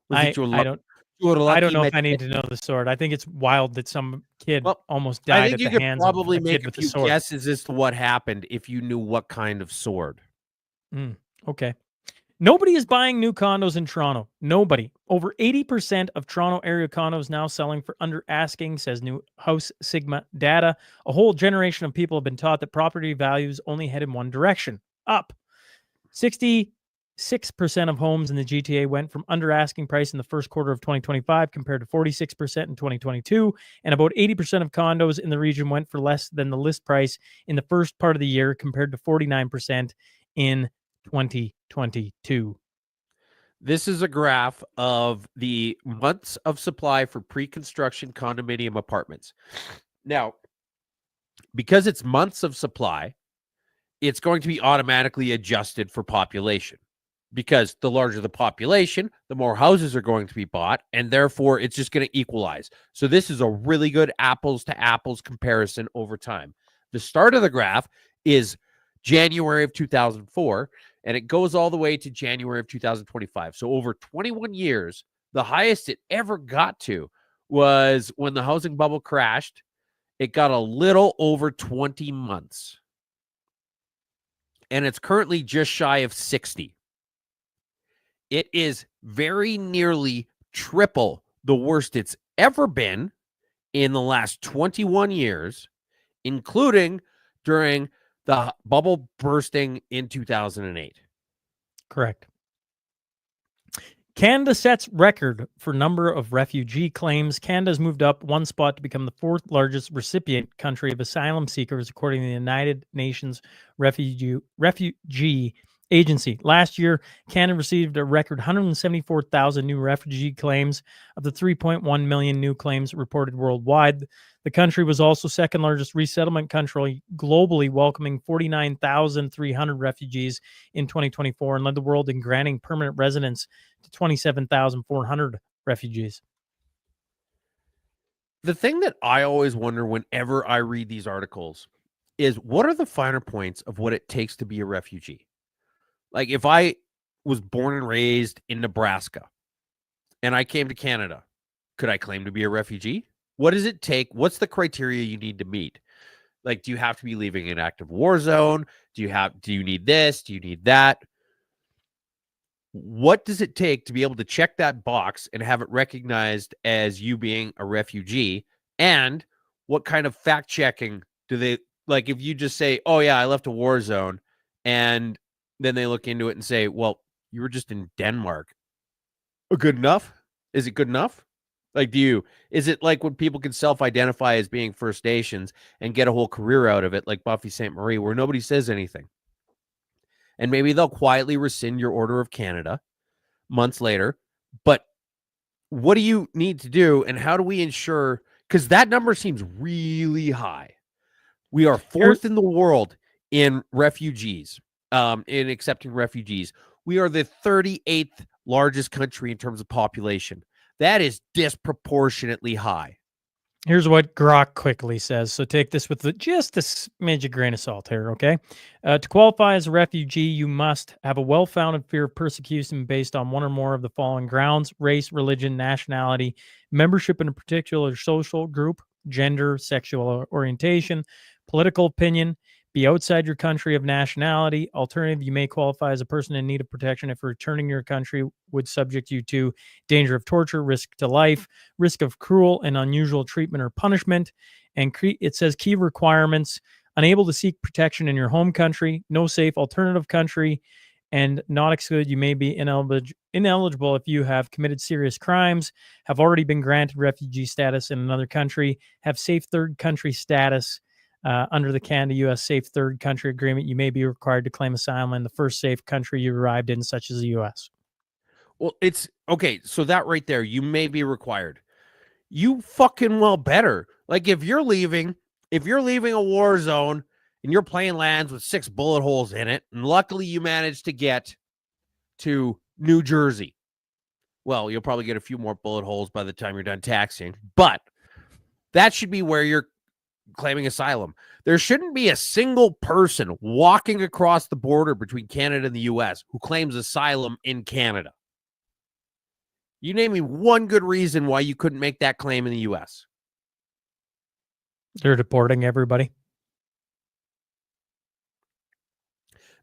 I don't know if I need to know the sword. I think it's wild that some kid almost died at the hands of a kid with a sword. I think you could probably make a few guesses as to what happened if you knew what kind of sword. Okay. Nobody is buying new condos in Toronto. Nobody. Over 80% of Toronto area condos now selling for under asking, says new House Sigma data. A whole generation of people have been taught that property values only head in one direction, up. 66% of homes in the GTA went from under asking price in the first quarter of 2025 compared to 46% in 2022. And about 80% of condos in the region went for less than the list price in the first part of the year compared to 49% in 2022. This is a graph of the months of supply for pre-construction condominium apartments. Now, because it's months of supply, it's going to be automatically adjusted for population, because the larger the population, the more houses are going to be bought, and therefore it's just going to equalize. So this is a really good apples to apples comparison over time. The start of the graph is January of 2004, and it goes all the way to January of 2025. So over 21 years, the highest it ever got to was when the housing bubble crashed. It got a little over 20 months. And it's currently just shy of 60. It is very nearly triple the worst it's ever been in the last 21 years, including during the bubble bursting in 2008. Correct. Canada sets record for number of refugee claims. Canada's moved up one spot to become the fourth largest recipient country of asylum seekers, according to the United Nations Refugee Agency. Last year, Canada received a record 174,000 new refugee claims of the 3.1 million new claims reported worldwide. The country was also second largest resettlement country globally, welcoming 49,300 refugees in 2024 and led the world in granting permanent residence to 27,400 refugees. The thing that I always wonder whenever I read these articles is what are the finer points of what it takes to be a refugee? Like if I was born and raised in Nebraska and I came to Canada, could I claim to be a refugee? What does it take? What's the criteria you need to meet? Like, do you have to be leaving an active war zone? Do you need this? Do you need that? What does it take to be able to check that box and have it recognized as you being a refugee? And what kind of fact checking do they like? If you just say, oh yeah, I left a war zone, and then they look into it and say, well, you were just in Denmark. Good enough? Is it good enough? Like, is it like when people can self-identify as being First Nations and get a whole career out of it, like Buffy St. Marie, where nobody says anything? And maybe they'll quietly rescind your Order of Canada months later. But what do you need to do? And how do we ensure? Because that number seems really high. We are fourth in the world in refugees, in accepting refugees. We are the 38th largest country in terms of population. That is disproportionately high. Here's what Grok quickly says. So take this with just a smidge of grain of salt here, okay? To qualify as a refugee, you must have a well-founded fear of persecution based on one or more of the following grounds: race, religion, nationality, membership in a particular social group, gender, sexual orientation, political opinion, be outside your country of nationality. Alternative, you may qualify as a person in need of protection if returning your country would subject you to danger of torture, risk to life, risk of cruel and unusual treatment or punishment. And it says key requirements: unable to seek protection in your home country, no safe alternative country, and not excluded, you may be ineligible if you have committed serious crimes, have already been granted refugee status in another country, have safe third country status. Under the Canada-U.S. Safe Third Country Agreement, you may be required to claim asylum in the first safe country you arrived in, such as the U.S. Well, it's okay. So that right there, you may be required. You fucking well better. Like if you're leaving a war zone and your plane lands with 6 bullet holes in it, and luckily you managed to get to New Jersey. Well, you'll probably get a few more bullet holes by the time you're done taxiing, but that should be where you're claiming asylum. There shouldn't be a single person walking across the border between Canada and the U.S. who claims asylum in Canada. You name me one good reason why you couldn't make that claim in the U.S. They're deporting everybody.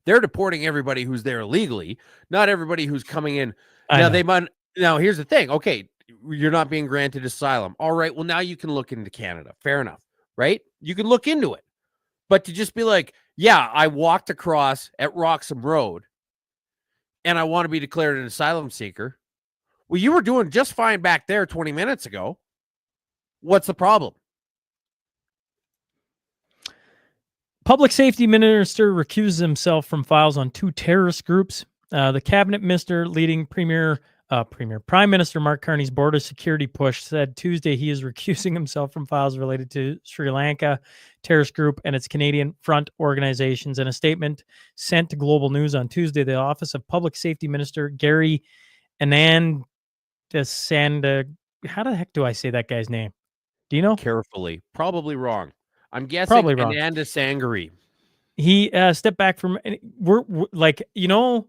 They're deporting everybody who's there illegally, not everybody who's coming in. Now, here's the thing. Okay, you're not being granted asylum. All right, well, now you can look into Canada. Fair enough. Right? You can look into it. But to just be like, yeah, I walked across at Roxham Road and I want to be declared an asylum seeker. Well, you were doing just fine back there 20 minutes ago. What's the problem? Public Safety Minister recuses himself from files on 2 terrorist groups. The cabinet minister leading Prime Minister Mark Carney's border security push said Tuesday he is recusing himself from files related to Sri Lanka terrorist group and its Canadian Front organizations. In a statement sent to Global News on Tuesday, the Office of Public Safety Minister Gary Anandasanda, how the heck do I say that guy's name? Do you know? Carefully. Probably wrong. I'm guessing Probably wrong. Ananda Sangari. He stepped back from, we're like, the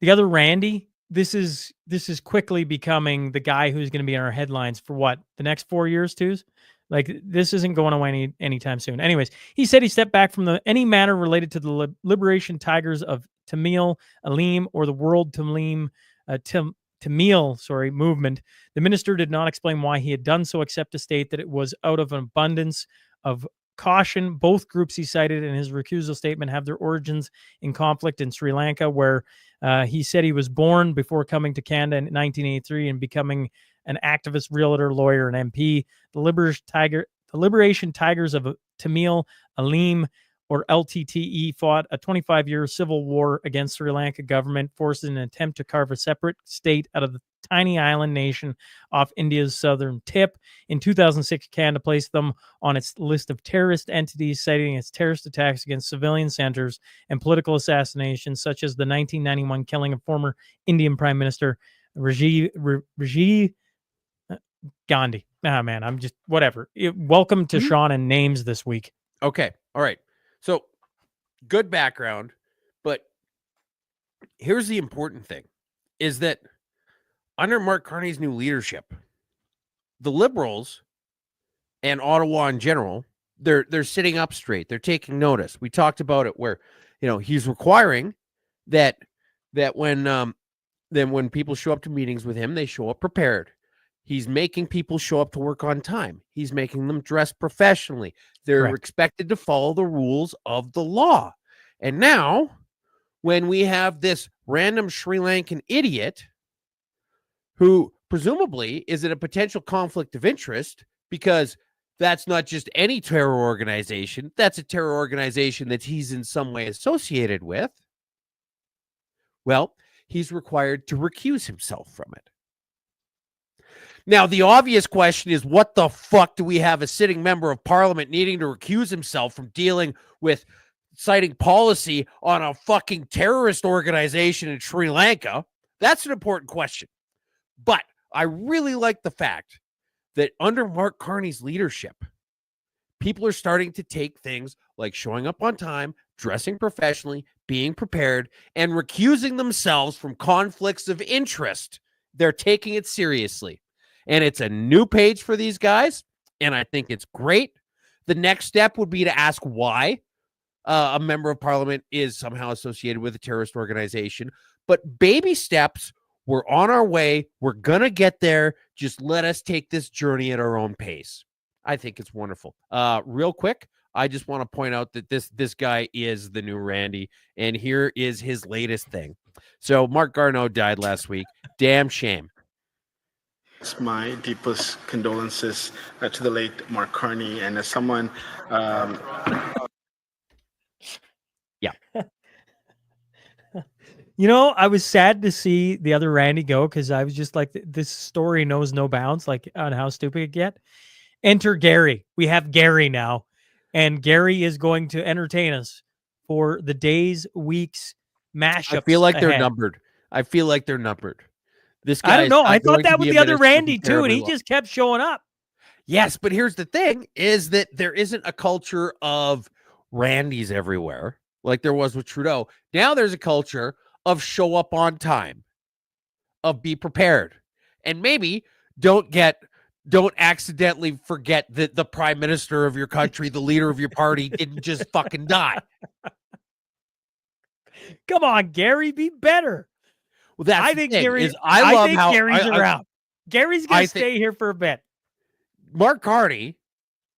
other Randy. This is quickly becoming the guy who's going to be in our headlines for what, the next 4 years, too? Like, this isn't going away anytime soon. Anyways, he said he stepped back from any matter related to the Liberation Tigers of Tamil Alim or the World Tamil movement. The minister did not explain why he had done so, except to state that it was out of an abundance of caution. Both groups he cited in his recusal statement have their origins in conflict in Sri Lanka, where he said he was born before coming to Canada in 1983 and becoming an activist, realtor, lawyer, and MP. The Liberation Tigers of Tamil Alim or LTTE, fought a 25-year civil war against Sri Lanka government, forced in an attempt to carve a separate state out of the tiny island nation off India's southern tip. In 2006, Canada placed them on its list of terrorist entities, citing its terrorist attacks against civilian centers and political assassinations, such as the 1991 killing of former Indian Prime Minister Rajiv Gandhi. Ah, man, I'm just whatever. Welcome to Sean and Names this week. Okay. All right. So good background, but here's the important thing is that under Mark Carney's new leadership, the Liberals and Ottawa in general, they're sitting up straight. They're taking notice. We talked about it where, he's requiring that when people show up to meetings with him, they show up prepared. He's making people show up to work on time. He's making them dress professionally. They're Correct. expected to follow the rules of the law. And now, when we have this random Sri Lankan idiot who presumably is in a potential conflict of interest, because that's not just any terror organization, that's a terror organization that he's in some way associated with, well, he's required to recuse himself from it. Now, the obvious question is, what the fuck do we have a sitting member of parliament needing to recuse himself from dealing with citing policy on a fucking terrorist organization in Sri Lanka? That's an important question. But I really like the fact that under Mark Carney's leadership, people are starting to take things like showing up on time, dressing professionally, being prepared, and recusing themselves from conflicts of interest. They're taking it seriously. And it's a new page for these guys, and I think it's great. The next step would be to ask why a member of parliament is somehow associated with a terrorist organization. But baby steps, we're on our way. We're going to get there. Just let us take this journey at our own pace. I think it's wonderful. Real quick, I just want to point out that this guy is the new Randy, and here is his latest thing. So Mark Garneau died last week. Damn shame. My deepest condolences to the late Mark Carney, and as someone I was sad to see the other Randy go, because I was just like, this story knows no bounds, like on how stupid it get. Enter Gary. We have Gary now, and Gary is going to entertain us for the days, weeks, mashups. I feel like ahead. they're numbered. This guy, I don't know. I thought that was the other Randy too, and he just kept showing up. Yes, but here's the thing: is that there isn't a culture of Randys everywhere like there was with Trudeau. Now there's a culture of show up on time, of be prepared, and maybe don't accidentally forget that the prime minister of your country, the leader of your party, didn't just fucking die. Come on, Gary, be better. Well, that's I think Gary's around. Gary's going to stay here for a bit. Mark Carney,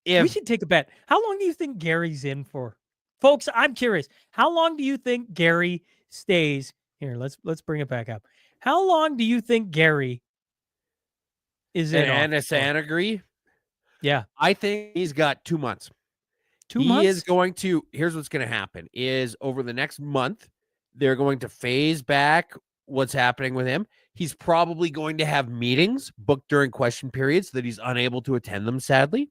we should take a bet. How long do you think Gary's in for? Folks, I'm curious. How long do you think Gary stays here? Let's bring it back up. How long do you think Gary is in? Agree? Yeah. I think he's got 2 months. 2 months? He is going to, here's what's going to happen, is over the next month, they're going to phase back what's happening with him. He's probably going to have meetings booked during question periods that he's unable to attend them, sadly.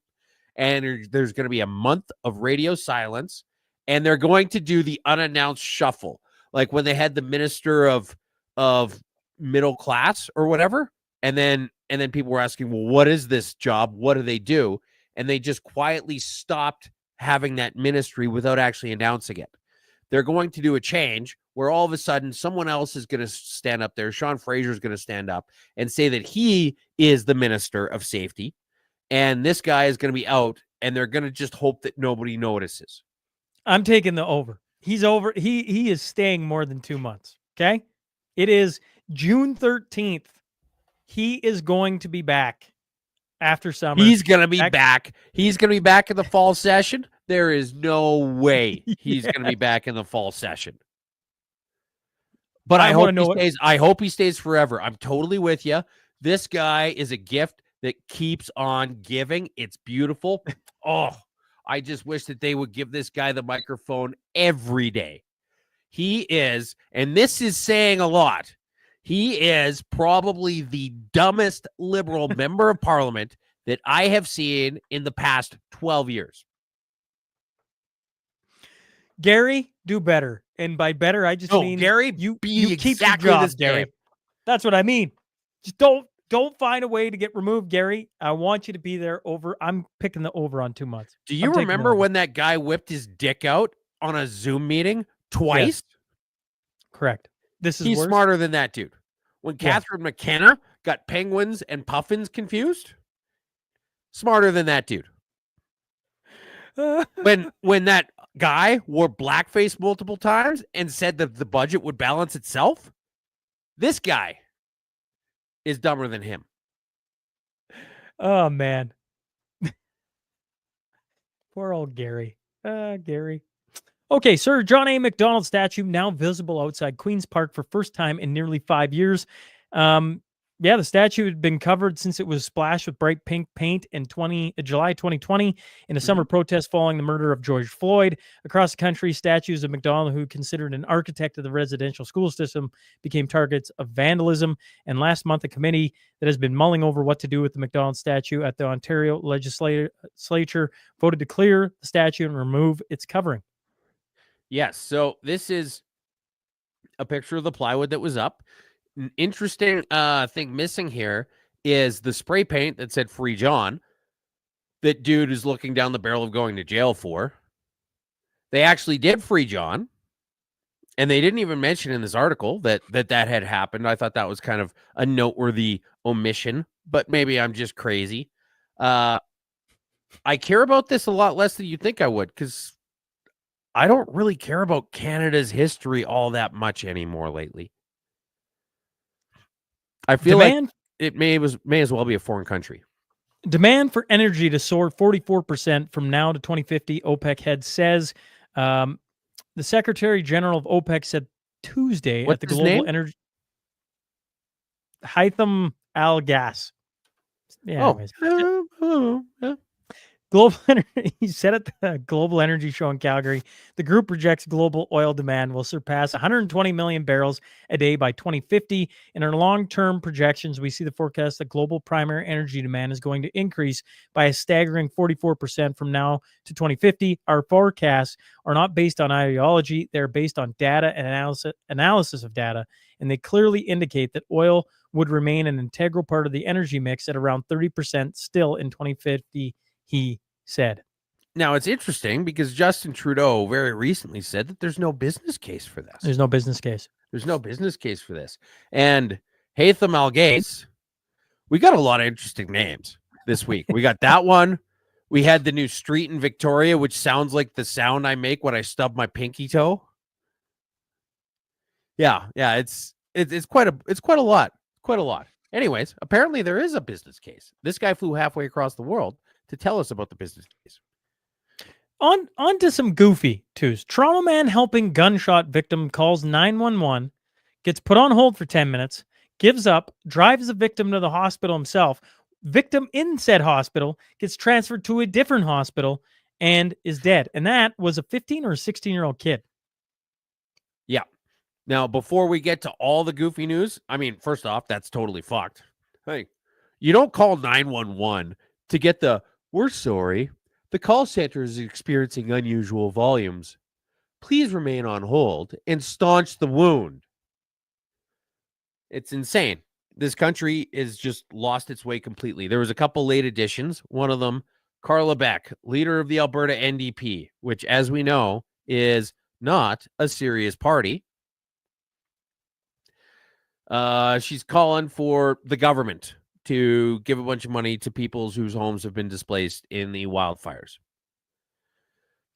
And there's going to be a month of radio silence, and they're going to do the unannounced shuffle. Like when they had the minister of middle class or whatever. And then people were asking, well, what is this job? What do they do? And they just quietly stopped having that ministry without actually announcing it. They're going to do a change where all of a sudden someone else is going to stand up there. Sean Fraser is going to stand up and say that he is the minister of safety. And this guy is going to be out, and they're going to just hope that nobody notices. I'm taking the over. He's over. He is staying more than 2 months. Okay. It is June 13th. He is going to be back after summer. He's going to be back. He's going to be back in the fall session. There is no way he's going to be back in the fall session. But I hope he stays. I hope he stays forever. I'm totally with you. This guy is a gift that keeps on giving. It's beautiful. Oh, I just wish that they would give this guy the microphone every day. He is, and this is saying a lot, he is probably the dumbest liberal member of parliament that I have seen in the past 12 years. Gary, do better. And by better, I just mean Gary, you be keep exactly your the job, Gary. same. That's what I mean. Just don't find a way to get removed, Gary. I want you to be there over. I'm picking the over on 2 months. Do you remember when that guy whipped his dick out on a Zoom meeting twice? Yes. Correct. He's worse. smarter than that dude. When Catherine McKenna got penguins and puffins confused, smarter than that dude. When that guy wore blackface multiple times and said that the budget would balance itself, this guy is dumber than him. Oh man. Poor old Gary. Gary. Okay, Sir John A. MacDonald statue now visible outside Queen's Park for first time in nearly 5 years. The statue had been covered since it was splashed with bright pink paint in July 2020 in a summer protest following the murder of George Floyd. Across the country, statues of MacDonald, who considered an architect of the residential school system, became targets of vandalism. And last month, a committee that has been mulling over what to do with the MacDonald statue at the Ontario legislature voted to clear the statue and remove its covering. Yes, so this is a picture of the plywood that was up. An interesting thing missing here is the spray paint that said Free John that dude is looking down the barrel of going to jail for. They actually did free John, and they didn't even mention in this article that had happened. I thought that was kind of a noteworthy omission, but maybe I'm just crazy. I care about this a lot less than you think I would, because I don't really care about Canada's history all that much anymore lately. I feel like it may as well be a foreign country. Demand for energy to soar 44% from now to 2050, OPEC head says. The Secretary General of OPEC said Tuesday at the Global Energy... Haitham Al-Gas. Yeah. Global Energy, he said at the Global Energy Show in Calgary, the group projects global oil demand will surpass 120 million barrels a day by 2050. In our long-term projections, we see the forecast that global primary energy demand is going to increase by a staggering 44% from now to 2050. Our forecasts are not based on ideology. They're based on data and analysis of data, and they clearly indicate that oil would remain an integral part of the energy mix at around 30% still in 2050. He said. Now, it's interesting because Justin Trudeau very recently said that there's no business case for this. There's no business case. There's no business case for this. And Haitham Al-Gas, we got a lot of interesting names this week. We got that one. We had the new street in Victoria, which sounds like the sound I make when I stub my pinky toe. Yeah, it's quite a lot. Quite a lot. Anyways, apparently there is a business case. This guy flew halfway across the world to tell us about the business case. On to some goofy twos. Toronto man helping gunshot victim calls 911, gets put on hold for 10 minutes, gives up, drives the victim to the hospital himself. Victim in said hospital gets transferred to a different hospital and is dead. And that was a 15 or a 16-year-old kid. Yeah. Now, before we get to all the goofy news, I mean, first off, that's totally fucked. Hey, you don't call 911 to get we're sorry, the call center is experiencing unusual volumes. Please remain on hold and staunch the wound. It's insane. This country is just lost its way completely. There was a couple late additions. One of them, Carla Beck, leader of the Alberta NDP, which, as we know, is not a serious party. She's calling for the government to give a bunch of money to people whose homes have been displaced in the wildfires.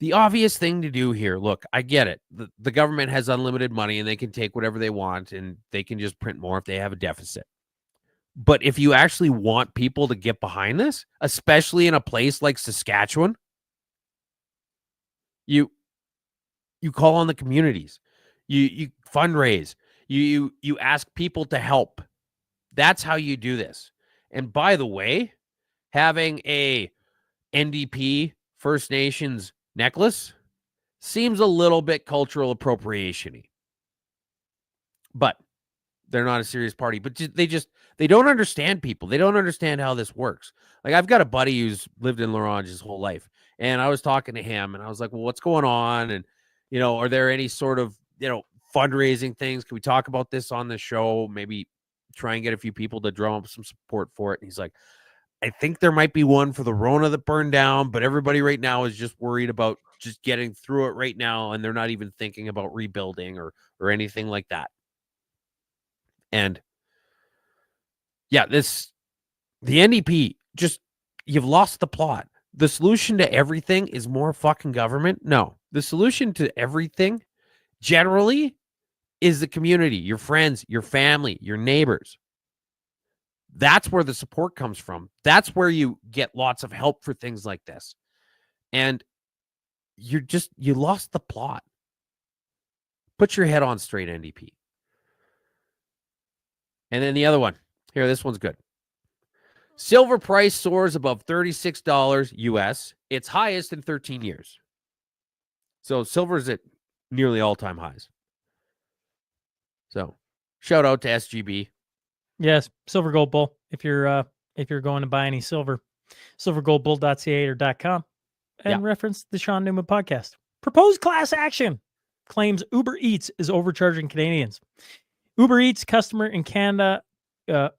The obvious thing to do here, look, I get it. The government has unlimited money and they can take whatever they want and they can just print more if they have a deficit. But if you actually want people to get behind this, especially in a place like Saskatchewan, you call on the communities. You fundraise. You ask people to help. That's how you do this. And by the way, having a NDP First Nations necklace seems a little bit cultural appropriation-y. But they're not a serious party. But they don't understand people. They don't understand how this works. Like, I've got a buddy who's lived in Laurent his whole life, and I was talking to him, and I was like, well, what's going on? And, are there any sort of, fundraising things? Can we talk about this on the show? Maybe try and get a few people to drum up some support for it. And he's like, I think there might be one for the Rona that burned down, but everybody right now is just worried about just getting through it right now, and they're not even thinking about rebuilding or anything like that. And yeah, the NDP, you've lost the plot. The solution to everything is more fucking government. No, the solution to everything generally is the community, your friends, your family, your neighbors. That's where the support comes from. That's where you get lots of help for things like this. And you lost the plot. Put your head on straight, NDP. And then the other one. Here, this one's good. Silver price soars above $36 US. Its highest in 13 years. So silver's at nearly all-time highs. So shout out to SGB. Yes, Silver Gold Bull. If you're going to buy any silver, silvergoldbull.ca or .com, and reference the Sean Newman podcast. Proposed class action claims Uber Eats is overcharging Canadians. Uber Eats customers in Canada could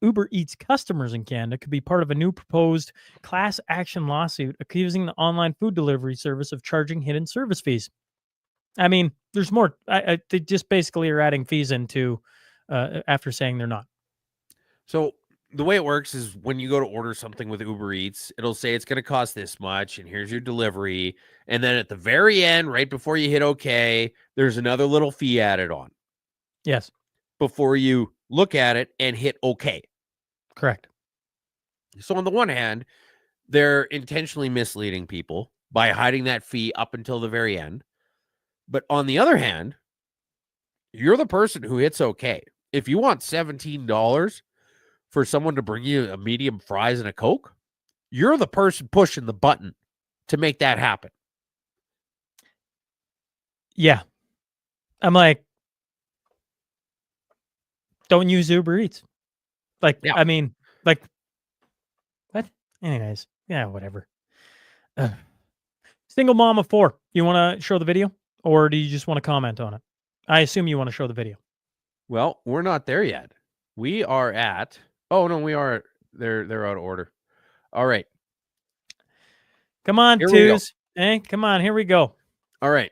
be part of a new proposed class action lawsuit accusing the online food delivery service of charging hidden service fees. I mean, there's more. They just basically are adding fees into after saying they're not. So the way it works is when you go to order something with Uber Eats, it'll say it's going to cost this much, and here's your delivery. And then at the very end, right before you hit OK, there's another little fee added on. Yes. Before you look at it and hit OK. Correct. So on the one hand, they're intentionally misleading people by hiding that fee up until the very end. But on the other hand, you're the person who hits OK. If you want $17 for someone to bring you a medium fries and a Coke, you're the person pushing the button to make that happen. Yeah. I'm like, don't use Uber Eats. Like, yeah. I mean, like, what? Anyways, yeah, whatever. Single mom of 4. You want to show the video, or do you just want to comment on it? I assume you want to show the video. Well, we're not there yet. We are at... Oh, no, we are... They're out of order. All right. Come on, twos. Hey, come on. Here we go. All right.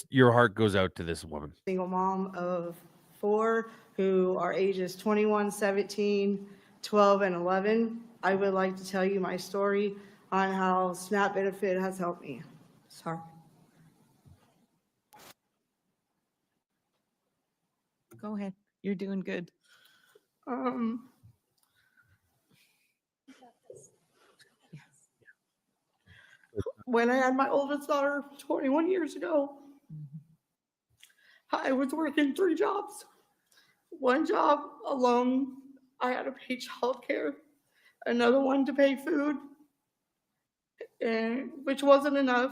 Your heart goes out to this woman. Single mom of 4 who are ages 21, 17, 12, and 11. I would like to tell you my story on how SNAP benefit has helped me. Sorry. Go ahead. You're doing good. When I had my oldest daughter 21 years ago, I was working 3 jobs. One job alone, I had to pay childcare. Another one to pay food, which wasn't enough.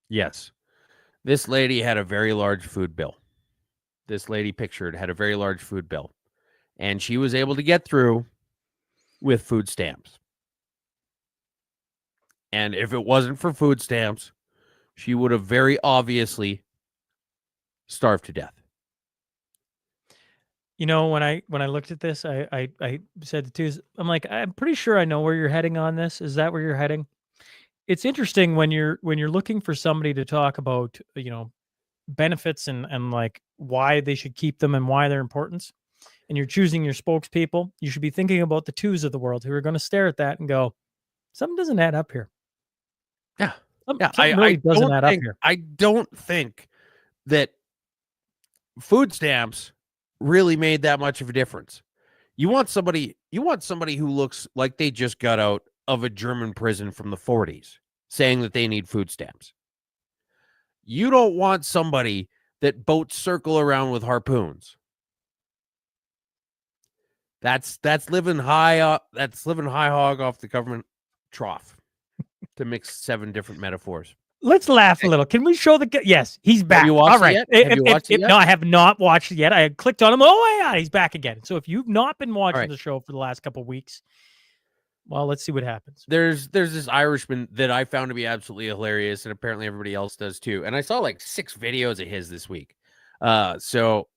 Yes. This lady had a very large food bill. This lady pictured had a very large food bill. And she was able to get through with food stamps. And if it wasn't for food stamps, she would have very obviously starved to death. You know, when I looked at this, I said to twos, I'm like, I'm pretty sure I know where you're heading on this. Is that where you're heading? It's interesting when you're looking for somebody to talk about, benefits and like why they should keep them and why they're important, and you're choosing your spokespeople, you should be thinking about the twos of the world who are going to stare at that and go, something doesn't add up here. Yeah. Something really doesn't add up here. I don't think that food stamps really made that much of a difference. You want somebody who looks like they just got out of a German prison from the 40s saying that they need food stamps. You don't want somebody that boats circle around with harpoons. That's living high hog off the government trough to mix 7 different metaphors. Let's laugh a little. Can we show the? Yes, he's back. you watched All right. it yet? Have you watched it yet? No, I have not watched it yet. I clicked on him. Oh yeah, he's back again. So if you've not been watching the show for the last couple of weeks, well, let's see what happens. There's this Irishman that I found to be absolutely hilarious, and apparently everybody else does too. And I saw like 6 videos of his this week. So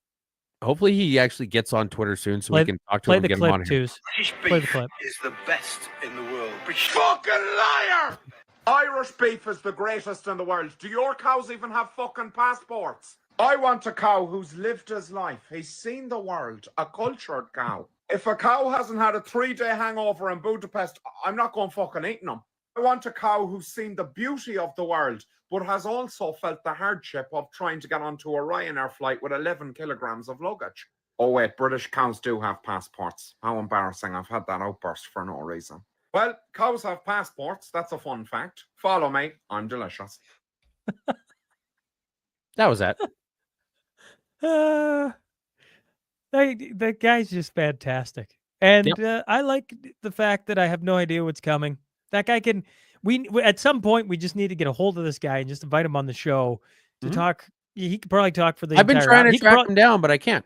hopefully he actually gets on Twitter soon so we can talk to him and get him on here. Play the clip. Is the best in the world. Fucking liar! Irish beef is the greatest in the world. Do your cows even have fucking passports? I want a cow who's lived his life. He's seen the world. A cultured cow. If a cow hasn't had a 3-day hangover in Budapest, I'm not going fucking eating them. I want a cow who's seen the beauty of the world, but has also felt the hardship of trying to get onto a Ryanair flight with 11 kilograms of luggage. Oh wait, British cows do have passports. How embarrassing. I've had that outburst for no reason. Well, cows have passports. That's a fun fact. Follow me. I'm delicious. That was that. The guy's just fantastic. And I like the fact that I have no idea what's coming. That guy can... We at some point, we just need to get a hold of this guy and just invite him on the show to talk. He could probably talk for the I've been entire trying hour. to track him down, but I can't.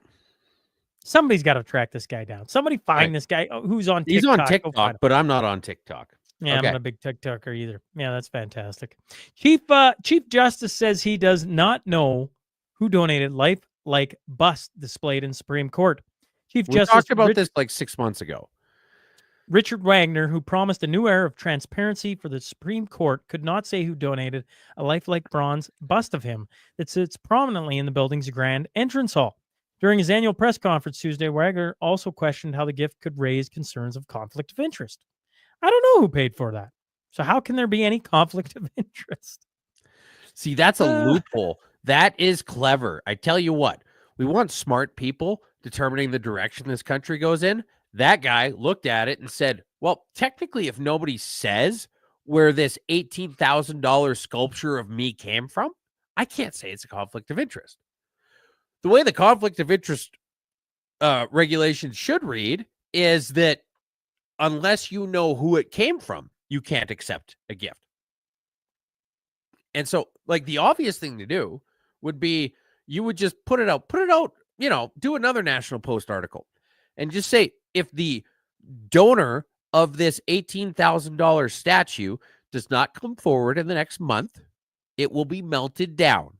Somebody's got to track this guy down. Somebody find this guy who's on TikTok. He's on TikTok, but I'm not on TikTok. Yeah, Okay. I'm not a big TikToker either. Yeah, that's fantastic. Chief Justice says he does not know who donated lifelike bust displayed in Supreme Court. We Justice talked about this like 6 months ago. Richard Wagner, who promised a new era of transparency for the Supreme Court, could not say who donated a lifelike bronze bust of him that sits prominently in the building's grand entrance hall. During his annual press conference Tuesday, Wagner also questioned how the gift could raise concerns of conflict of interest. I don't know who paid for that. So how can there be any conflict of interest? See, that's a loophole. That is clever. I tell you what, we want smart people determining the direction this country goes in. That guy looked at it and said, well, technically, if nobody says where this $18,000 sculpture of me came from, I can't say it's a conflict of interest. The way the conflict of interest regulations should read is that unless you know who it came from, you can't accept a gift. And so, like, the obvious thing to do would be you would just put it out, do another National Post article and just say, if the donor of this $18,000 statue does not come forward in the next month, it will be melted down.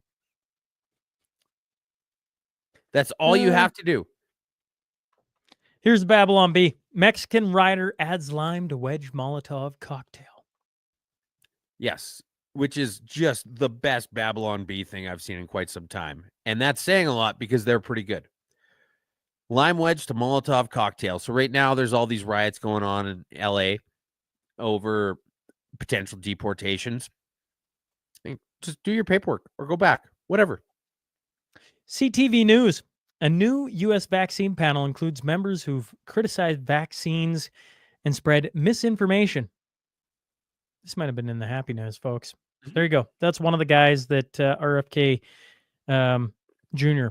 That's all you have to do. Here's Babylon Bee. Mexican rider adds lime to wedge Molotov cocktail. Yes, which is just the best Babylon Bee thing I've seen in quite some time. And that's saying a lot because they're pretty good. Lime wedge to Molotov cocktail. So right now there's all these riots going on in LA over potential deportations. Just do your paperwork or go back, whatever. CTV News. A new U.S. vaccine panel includes members who've criticized vaccines and spread misinformation. This might have been in the Happy News, folks. There you go. That's one of the guys that RFK Jr.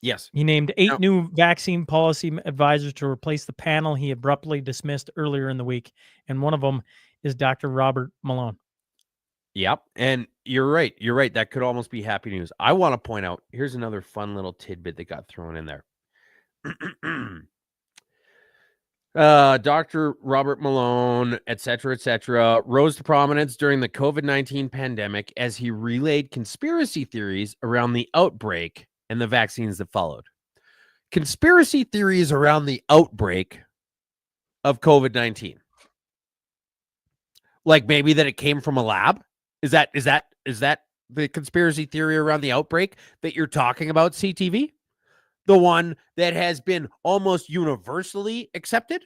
Yes. He named 8 new vaccine policy advisors to replace the panel he abruptly dismissed earlier in the week. And one of them is Dr. Robert Malone. Yep. And you're right. You're right. That could almost be Happy News. I want to point out, here's another fun little tidbit that got thrown in there. Dr. Robert Malone, et cetera, rose to prominence during the COVID-19 pandemic as he relayed conspiracy theories around the outbreak and the vaccines that followed. Conspiracy theories around the outbreak of COVID-19. Like maybe that it came from a lab? Is that the conspiracy theory around the outbreak that you're talking about, CTV? The one that has been almost universally accepted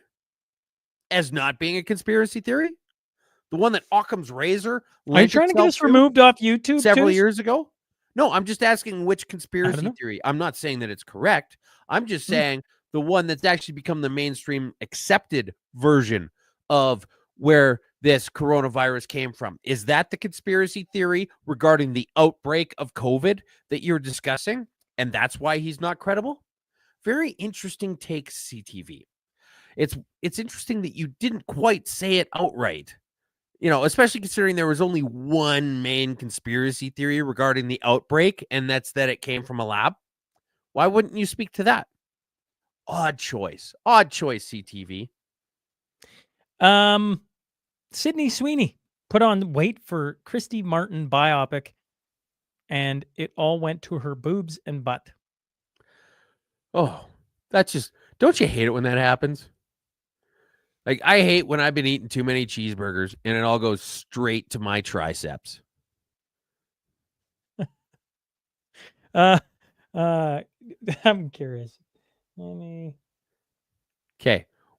as not being a conspiracy theory? The one that Occam's razor Are you trying to get us removed off YouTube several years ago? No, I'm just asking which conspiracy theory. I'm not saying that it's correct. I'm just saying the one that's actually become the mainstream accepted version of where this coronavirus came from. Is that the conspiracy theory regarding the outbreak of COVID that you're discussing? And that's why he's not credible? Very interesting take, CTV. It's interesting that you didn't quite say it outright. especially considering there was only one main conspiracy theory regarding the outbreak, and that's that it came from a lab. Why wouldn't you speak to that? Odd choice, CTV. Sydney Sweeney put on weight for Christy Martin biopic, and it all went to her boobs and butt. Oh, that's just, don't you hate it when that happens? Like, I hate when I've been eating too many cheeseburgers and it all goes straight to my triceps. I'm curious. Okay.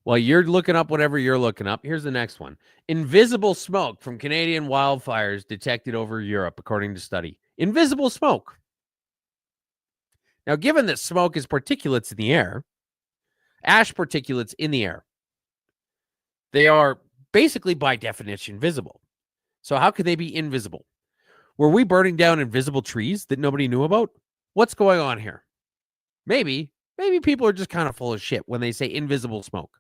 While you're looking up whatever you're looking up, here's the next one. Invisible smoke from Canadian wildfires detected over Europe, according to study. Invisible smoke. Now, given that smoke is particulates in the air, ash particulates in the air, they are basically by definition visible. So how could they be invisible? Were we burning down invisible trees that nobody knew about? What's going on here? Maybe people are just kind of full of shit when they say invisible smoke.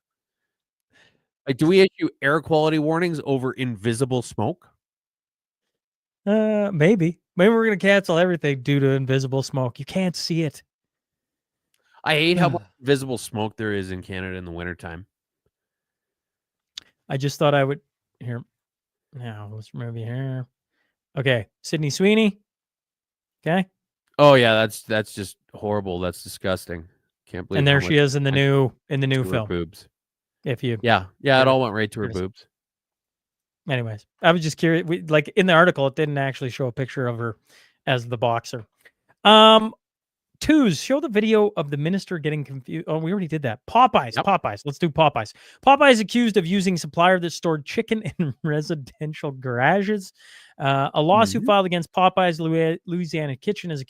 Like, do we issue air quality warnings over invisible smoke? Maybe we're gonna cancel everything due to invisible smoke. You can't see it. I hate how much invisible smoke there is in Canada in the wintertime. I just thought I would here. Now let's remove you here. Okay, Sydney Sweeney. Okay. Oh yeah, that's just horrible. That's disgusting. Can't believe. And there she is in the new film. Boobs. If you, yeah, it all went right to her boobs. Anyways, I was just curious. Like in the article, it didn't actually show a picture of her as the boxer. Twos, show the video of the minister getting confused. Oh, we already did that. Popeyes. Yep. Popeyes. Let's do Popeyes. Popeyes accused of using supplier that stored chicken in residential garages. A lawsuit filed against Popeyes Louisiana Kitchen is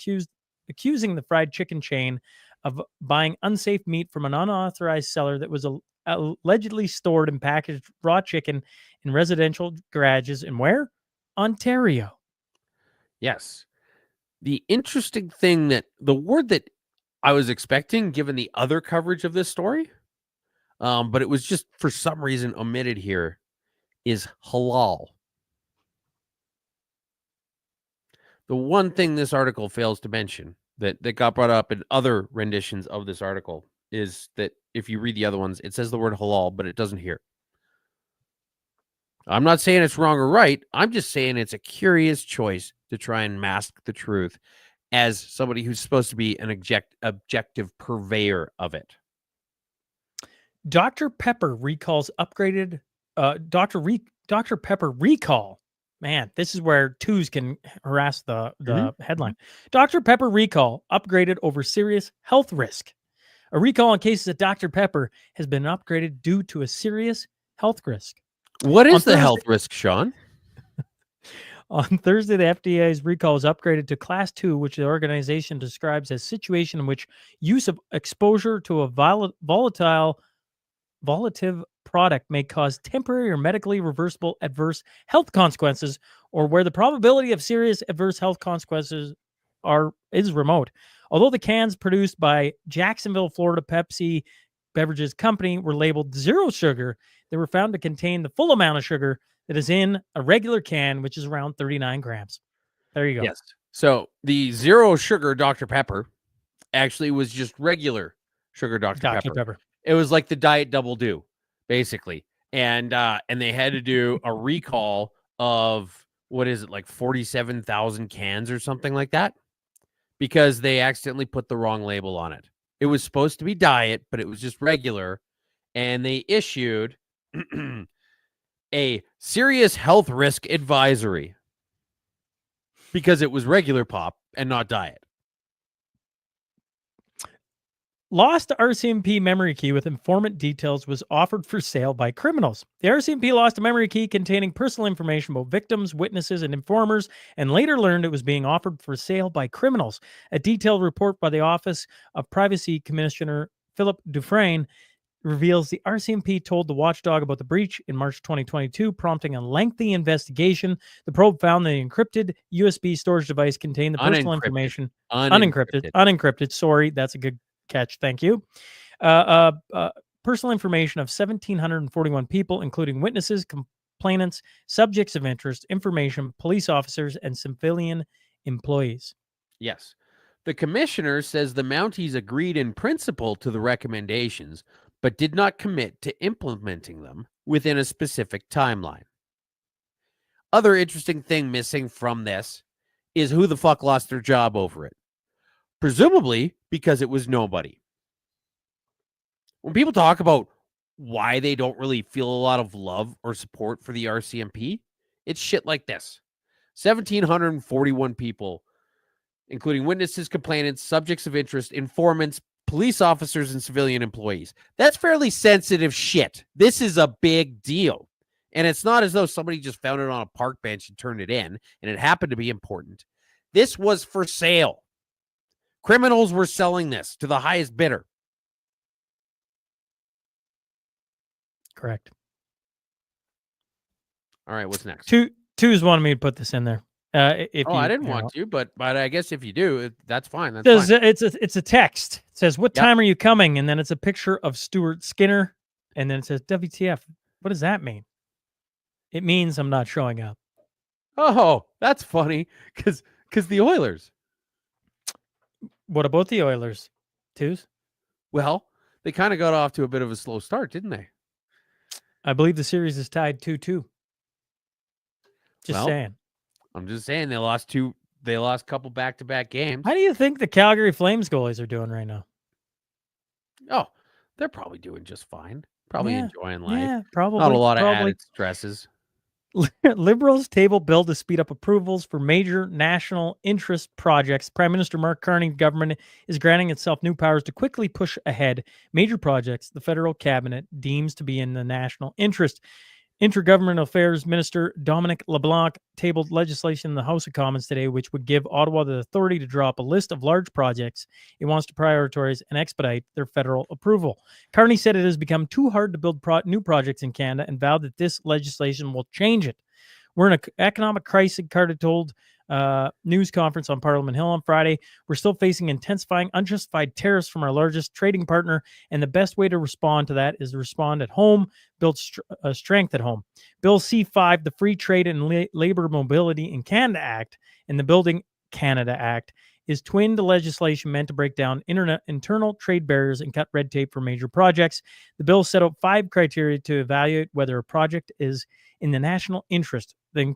accusing the fried chicken chain of buying unsafe meat from an unauthorized seller that was allegedly stored and packaged raw chicken in residential garages in where? Ontario. Yes. The interesting thing that the word that I was expecting, given the other coverage of this story, but it was just for some reason omitted here, is halal. The one thing this article fails to mention that got brought up in other renditions of this article is that if you read the other ones, it says the word halal, but it doesn't here. I'm not saying it's wrong or right. I'm just saying it's a curious choice to try and mask the truth as somebody who's supposed to be an objective purveyor of it. Dr. Pepper recalls upgraded Dr. Pepper recall. Man, this is where twos can harass the headline. Dr. Pepper recall upgraded over serious health risk. A recall in cases that Dr. Pepper has been upgraded due to a serious health risk. What is the health risk, Sean? On Thursday, the FDA's recall was upgraded to Class 2, which the organization describes as a situation in which use of exposure to a volatile product may cause temporary or medically reversible adverse health consequences, or where the probability of serious adverse health consequences is remote. Although the cans produced by Jacksonville, Florida Pepsi Beverages Company were labeled zero sugar, they were found to contain the full amount of sugar that is in a regular can, which is around 39 grams. There you go. Yes. So the zero sugar Dr. Pepper actually was just regular sugar Dr. Pepper. It was like the Diet Double Do, basically. And they had to do a recall of, what is it, like 47,000 cans or something like that, because they accidentally put the wrong label on it. It was supposed to be diet, but it was just regular. And they issued a serious health risk advisory because it was regular pop and not diet. Lost RCMP memory key with informant details was offered for sale by criminals. The RCMP lost a memory key containing personal information about victims, witnesses, and informers, and later learned it was being offered for sale by criminals. A detailed report by the Office of Privacy Commissioner Philip Dufresne reveals the RCMP told the watchdog about the breach in March 2022, prompting a lengthy investigation. The probe found the encrypted USB storage device contained the personal information. Unencrypted. Sorry, that's a good catch. Thank you. Personal information of 1,741 people, including witnesses, complainants, subjects of interest, information, police officers, and civilian employees. Yes. The commissioner says the Mounties agreed in principle to the recommendations, but did not commit to implementing them within a specific timeline. Other interesting thing missing from this is who the fuck lost their job over it. Presumably because it was nobody. When people talk about why they don't really feel a lot of love or support for the RCMP, it's shit like this. 1,741 people, including witnesses, complainants, subjects of interest, informants, police officers, and civilian employees. That's fairly sensitive shit. This is a big deal. And it's not as though somebody just found it on a park bench and turned it in, and it happened to be important. This was for sale. Criminals were selling this to the highest bidder. Correct. All right, what's next? Two's wanted me to put this in there. I didn't want to, but I guess if you do, that's fine. That's fine. It's a text. It says, "What time are you coming?" And then it's a picture of Stuart Skinner, and then it says, "WTF?" What does that mean? It means I'm not showing up. Oh, that's funny because the Oilers. What about the Oilers? Twos? Well, they kind of got off to a bit of a slow start, didn't they? I believe the series is tied 2-2. Just saying. I'm just saying they lost a couple back-to-back games. How do you think the Calgary Flames goalies are doing right now? Oh, they're probably doing just fine. Probably enjoying life. Yeah, probably. Not a lot of added stresses. Liberals table bill to speed up approvals for major national interest projects. Prime Minister Mark Carney's government is granting itself new powers to quickly push ahead major projects the federal cabinet deems to be in the national interest. Intergovernmental Affairs Minister Dominic LeBlanc tabled legislation in the House of Commons today, which would give Ottawa the authority to draw up a list of large projects it wants to prioritize and expedite their federal approval. Carney said it has become too hard to build new projects in Canada and vowed that this legislation will change it. We're in an economic crisis, Carter told news conference on Parliament Hill on Friday. We're still facing intensifying unjustified tariffs from our largest trading partner, and the best way to respond to that is to respond at home, build strength at home. Bill C-5, the Free Trade and Labor Mobility in Canada Act, and the Building Canada Act, is twinned legislation meant to break down internal trade barriers and cut red tape for major projects. The bill set out 5 criteria to evaluate whether a project is in the national interest. They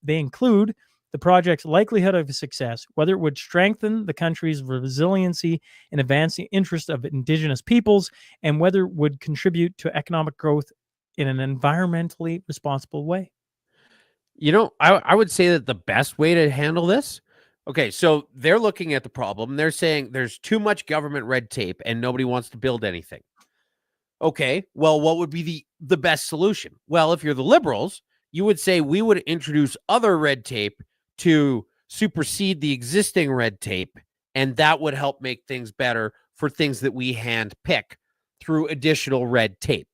include the project's likelihood of success, whether it would strengthen the country's resiliency and advance the interests of Indigenous peoples, and whether it would contribute to economic growth in an environmentally responsible way. You know, I would say that the best way to handle this, okay, so they're looking at the problem. They're saying there's too much government red tape and nobody wants to build anything. Okay, well, what would be the best solution? Well, if you're the Liberals, you would say we would introduce other red tape to supersede the existing red tape, and that would help make things better for things that we hand pick through additional red tape.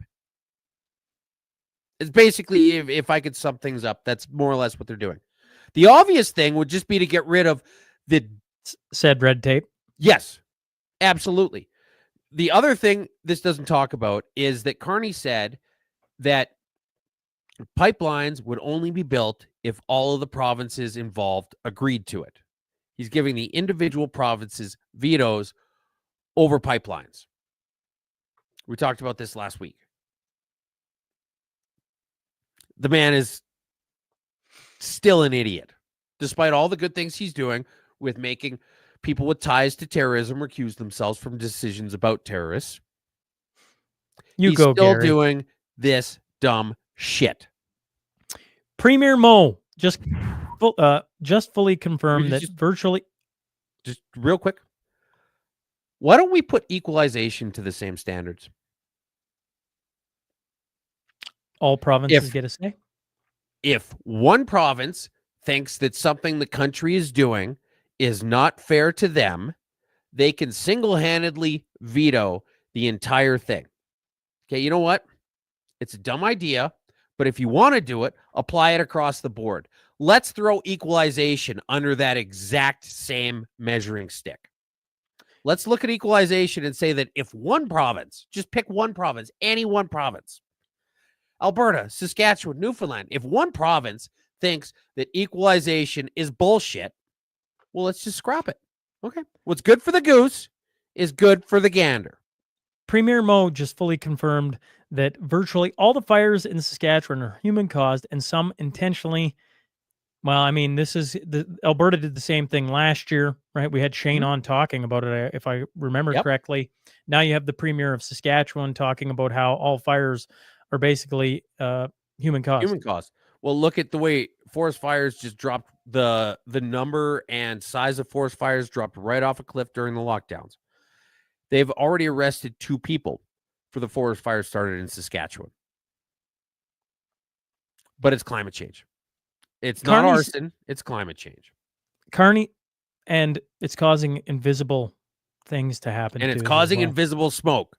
It's basically, if I could sum things up, that's more or less what they're doing. The obvious thing would just be to get rid of the said red tape. Yes, absolutely. The other thing this doesn't talk about is that Carney said that pipelines would only be built if all of the provinces involved agreed to it. He's giving the individual provinces vetoes over pipelines. We talked about this last week. The man is still an idiot, despite all the good things he's doing with making people with ties to terrorism recuse themselves from decisions about terrorists. He's still Gary. Doing this dumb shit. Premier Mo just fully confirmed that virtually. Just real quick. Why don't we put equalization to the same standards? All provinces get a say? If one province thinks that something the country is doing is not fair to them, they can single-handedly veto the entire thing. Okay, you know what? It's a dumb idea, but if you want to do it, apply it across the board. Let's throw equalization under that exact same measuring stick. Let's look at equalization and say that if one province, just pick one province, any one province, Alberta, Saskatchewan, Newfoundland. If one province thinks that equalization is bullshit, well, let's just scrap it. Okay. What's good for the goose is good for the gander. Premier Mo just fully confirmed that virtually all the fires in Saskatchewan are human caused and some intentionally. Well, I mean, Alberta did the same thing last year, right? We had Shane on talking about it, if I remember correctly. Now you have the Premier of Saskatchewan talking about how all fires are basically human caused. Human caused. Well, look at the way forest fires just dropped. The number and size of forest fires dropped right off a cliff during the lockdowns. They've already arrested 2 people for the forest fires started in Saskatchewan. But it's climate change. It's not arson, it's climate change. Carney, and it's causing invisible things to happen. And it's causing invisible smoke.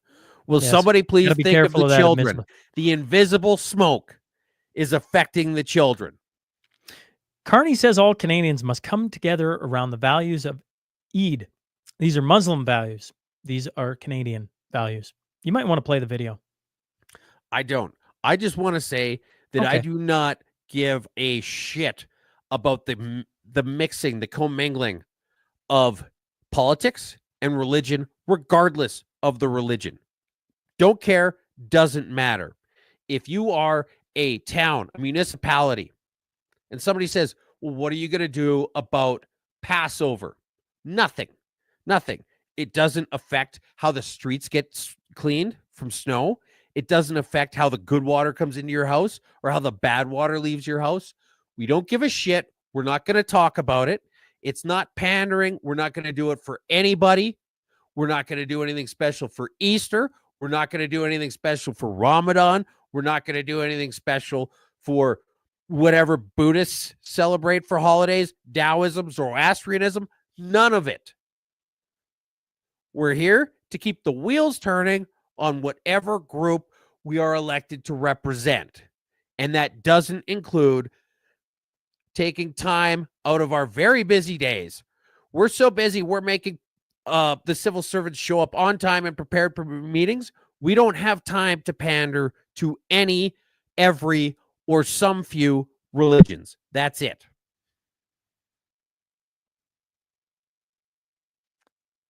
Will Yes. somebody please Gotta be think of careful the of that children? invisible. The invisible smoke is affecting the children. Carney says all Canadians must come together around the values of Eid. These are Muslim values. These are Canadian values. You might want to play the video. I don't. I just want to say that I do not give a shit about the mixing, the commingling of politics and religion, regardless of the religion. Don't care, doesn't matter. If you are a town, a municipality, and somebody says, well, what are you going to do about Passover? Nothing. It doesn't affect how the streets get cleaned from snow. It doesn't affect how the good water comes into your house or how the bad water leaves your house. We don't give a shit. We're not going to talk about it. It's not pandering. We're not going to do it for anybody. We're not going to do anything special for Easter. We're not going to do anything special for Ramadan. We're not going to do anything special for whatever Buddhists celebrate for holidays, Taoism, Zoroastrianism, none of it. We're here to keep the wheels turning on whatever group we are elected to represent. And that doesn't include taking time out of our very busy days. We're so busy, we're making the civil servants show up on time and prepared for meetings. We don't have time to pander to any, every, or some few religions. That's it.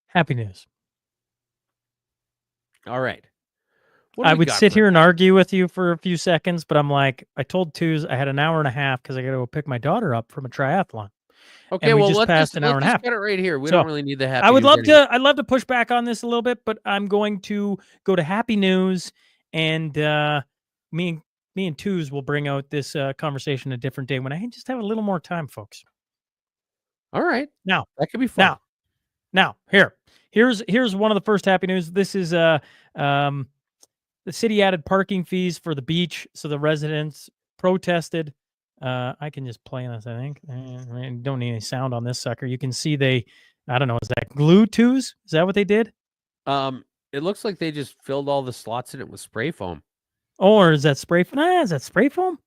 Happy news. All right. I would sit here and argue with you for a few seconds, but I'm like, I told Twos I had an hour and a half because I got to go pick my daughter up from a triathlon. Okay, we well, just passed an hour and a half. Get it right here. We don't really need the happy I would news love I'd love to push back on this a little bit, but I'm going to go to happy news, and me and Twos will bring out this conversation a different day when I just have a little more time, folks. All right. Now that could be fun. Now here's one of the first happy news. This is the city added parking fees for the beach, so the residents protested. I can just play this, I think. I don't need any sound on this sucker. You can see I don't know, is that glue Twos? Is that what they did? It looks like they just filled all the slots in it with spray foam. Or is that spray foam? Is that spray foam?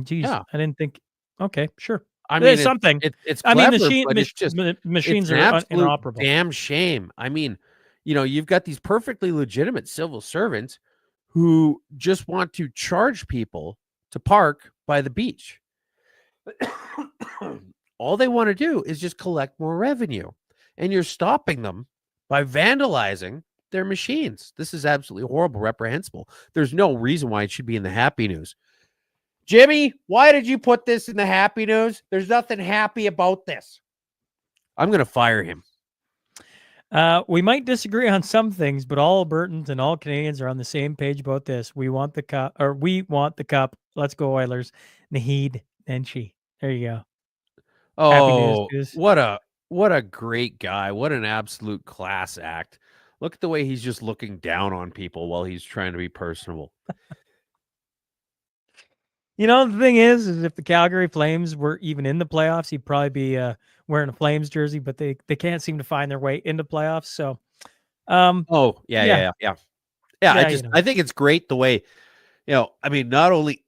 Geez, yeah. I didn't think. Okay, sure. I mean, something. It's clever, I mean, the machines are are inoperable. Damn shame. I mean, you've got these perfectly legitimate civil servants who just want to charge people to park by the beach. All they want to do is just collect more revenue, and you're stopping them by vandalizing their machines. This is absolutely horrible, reprehensible. There's no reason why it should be in the happy news. Jimmy, why did you put this in the happy news? There's nothing happy about this. I'm going to fire him. We might disagree on some things, but all Albertans and all Canadians are on the same page about this. We want the cup, or we want the cup. Let's go Oilers. Naheed Nenshi. There you go. Oh, what a great guy. What an absolute class act. Look at the way he's just looking down on people while he's trying to be personable. The thing is if the Calgary Flames were even in the playoffs, he'd probably be wearing a Flames jersey, but they can't seem to find their way into playoffs. So, yeah. I think it's great the way, I mean, not only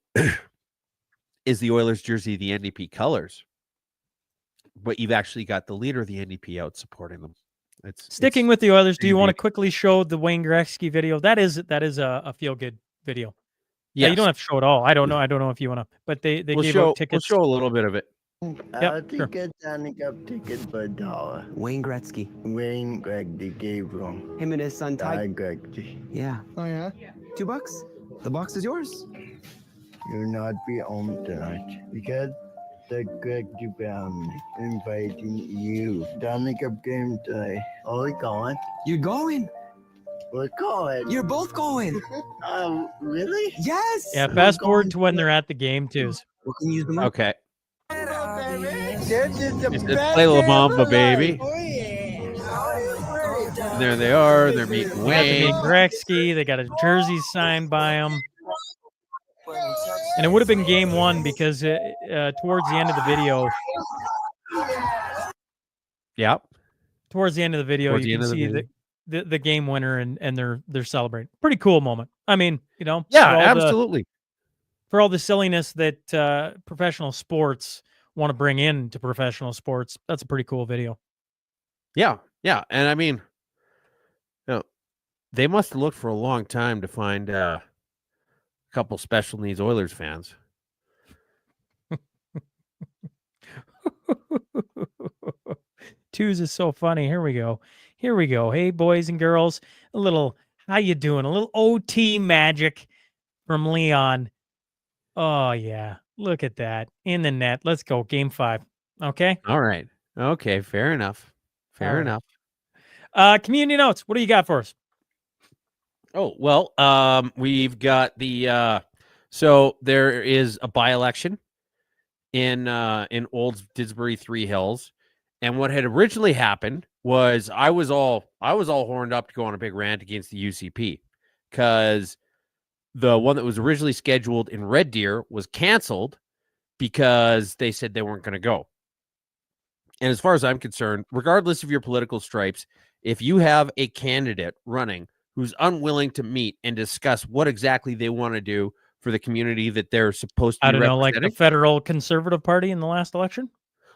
is the Oilers jersey the NDP colors, but you've actually got the leader of the NDP out supporting them. Sticking with the Oilers, do you want to quickly show the Wayne Gretzky video? That is a feel-good video. You Yes. don't have to show it all. I don't know if you want to, but they We'll gave show out tickets. we'll show a little bit of it. Yep, think it's signing up ticket for $1. Wayne Gretzky. Wayne Gretzky gave him. Him and his son Ty. Gretzky. Yeah. Oh yeah? $2. The box is yours. You'll not be home tonight because the Gretzky family inviting you. Stanley Cup game today. Are we going? You're going. We're going. You're both going. Really? Yes. Yeah, fast forward to when they're at the game too. We can use the mic. Okay. This is the It's best Play La day Mamba, of my baby. life. Oh, yeah. There they are. They're meeting They got to meet Wayne. Gretzky. They got a jersey signed by him. And it would have been game one because towards the end of the video, Yep. towards the end of the video, Towards the you end can of the see video. the game winner and they're celebrating. Pretty cool moment. I mean, Yeah, for all absolutely. for all the silliness that professional sports want to bring into professional sports, that's a pretty cool video. Yeah. And I mean, they must have looked for a long time to find a couple special needs Oilers fans. Twos is so funny. Here we go. Hey, boys and girls, a little how you doing? A little OT magic from Leon. Oh yeah, look at that in the net. Let's go, Game 5. Okay. All right. Okay. Fair enough. All right. enough. Community notes. What do you got for us? Oh, well, we've got the so there is a by-election in Old Didsbury Three Hills. And what had originally happened was I was all horned up to go on a big rant against the UCP because the one that was originally scheduled in Red Deer was canceled because they said they weren't going to go. And as far as I'm concerned, regardless of your political stripes, if you have a candidate running who's unwilling to meet and discuss what exactly they want to do for the community that they're supposed to I be don't know, like the representing, Federal Conservative Party in the last election.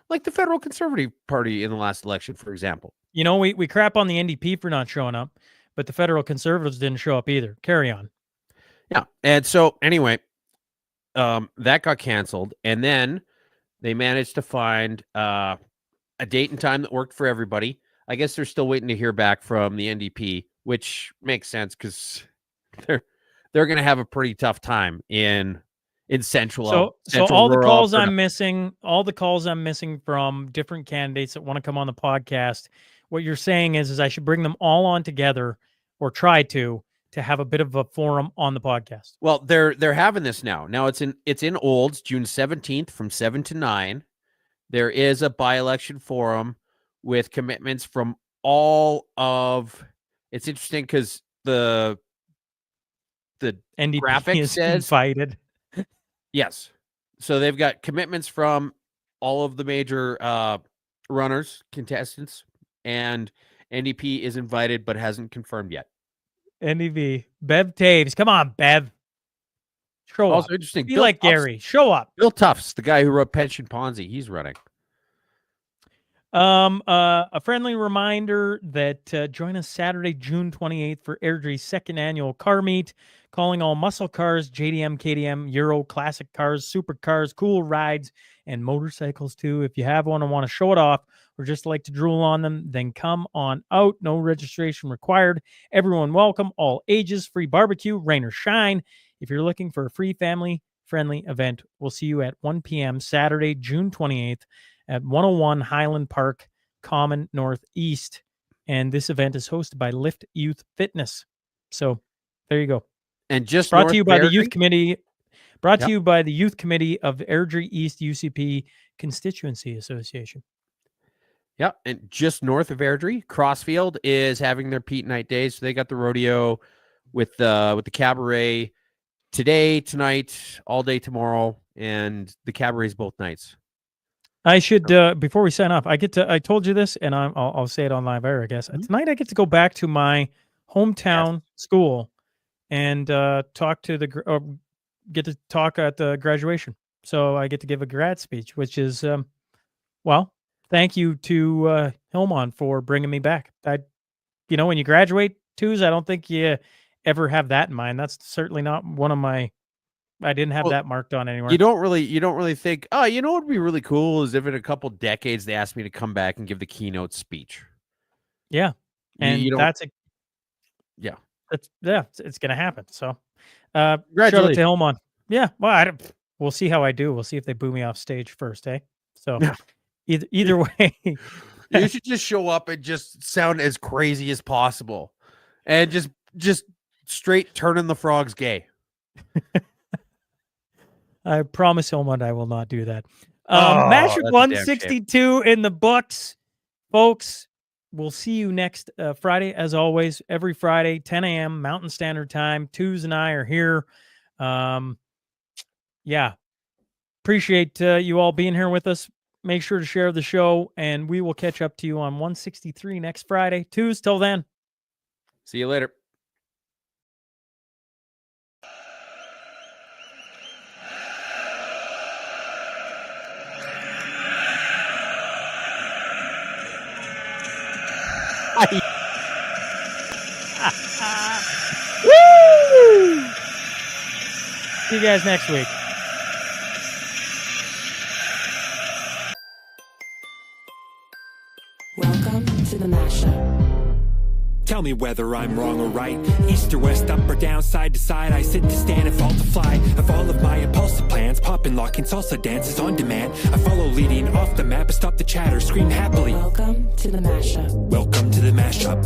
like the Federal Conservative Party in the last election, for example. You know, we crap on the NDP for not showing up, but the Federal Conservatives didn't show up either. Carry on. Yeah. And so anyway, that got canceled. And then they managed to find a date and time that worked for everybody. I guess they're still waiting to hear back from the NDP, which makes sense because they're going to have a pretty tough time in central. So central all the rural calls Alberta. I'm missing from different candidates that want to come on the podcast. What you're saying is I should bring them all on together or try to have a bit of a forum on the podcast. Well, they're having this now. Now it's in Olds, June 17th from 7 to 9. There is a by-election forum with commitments from all of. It's interesting because the NDP graphic is says invited. yes. So they've got commitments from all of the major runners, contestants, and NDP is invited but hasn't confirmed yet. NDP. Bev Taves. Come on, Bev. Show up. Also interesting. Be like Gary. Show up. Bill Tufts, the guy who wrote Pension Ponzi, he's running. A friendly reminder that join us Saturday, June 28th for Airdrie's second annual car meet, calling all muscle cars, JDM, KDM, Euro, classic cars, supercars, cool rides, and motorcycles too. If you have one and want to show it off or just like to drool on them, then come on out. No registration required. Everyone welcome, all ages, free barbecue, rain or shine. If you're looking for a free family-friendly event, we'll see you at 1 p.m. Saturday, June 28th at 101 Highland Park, Common Northeast. And this event is hosted by Lift Youth Fitness. So there you go. And just brought north to you of by the Airdrie? Youth Committee. Brought Yep. to you by the Youth Committee of Airdrie East UCP Constituency Association. Yeah, and just north of Airdrie, Crossfield is having their Pete Night Days. So they got the rodeo with the cabaret today, tonight, all day tomorrow, and the cabarets both nights. I should before we sign off, I told you this, and I'll say it on live air, I guess. Tonight I get to go back to my hometown school and talk to get to talk at the graduation. So I get to give a grad speech, which is well, thank you to Hillmon for bringing me back. When you graduate twos, I don't think you ever have that in mind. That's certainly not one of my I didn't have Well, that marked on anywhere. You don't really think, oh, you know what would be really cool is if in a couple decades they asked me to come back and give the keynote speech. Yeah. And you don't, that's yeah. It's going to happen. So, shout out to Congratulations. Hillmon. Yeah. Well, we'll see how I do. We'll see if they boo me off stage first, eh? So either way, You should just show up and just sound as crazy as possible and just straight turning the frogs gay. I promise Hillmon I will not do that. Oh, Mashup that's a damn 162 in the books, folks. We'll see you next Friday, as always, every Friday, 10 a.m. Mountain Standard Time. Tooz and I are here. Yeah. Appreciate you all being here with us. Make sure to share the show, and we will catch up to you on 163 next Friday. Tooz, till then. See you later. Woo! See you guys next week. Welcome to the Mashup. Tell me whether I'm wrong or right. East or west, up or down, side to side. I sit to stand and fall to fly. Of all of my impulsive plans, pop and lock and salsa dances on demand. I follow leading off the map, stop the chatter, scream happily. Welcome to the Mashup. Welcome to the mashup.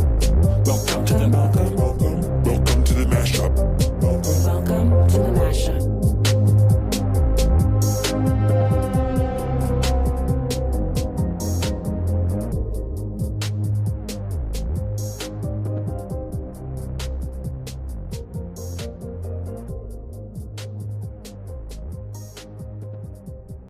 Welcome to the welcome.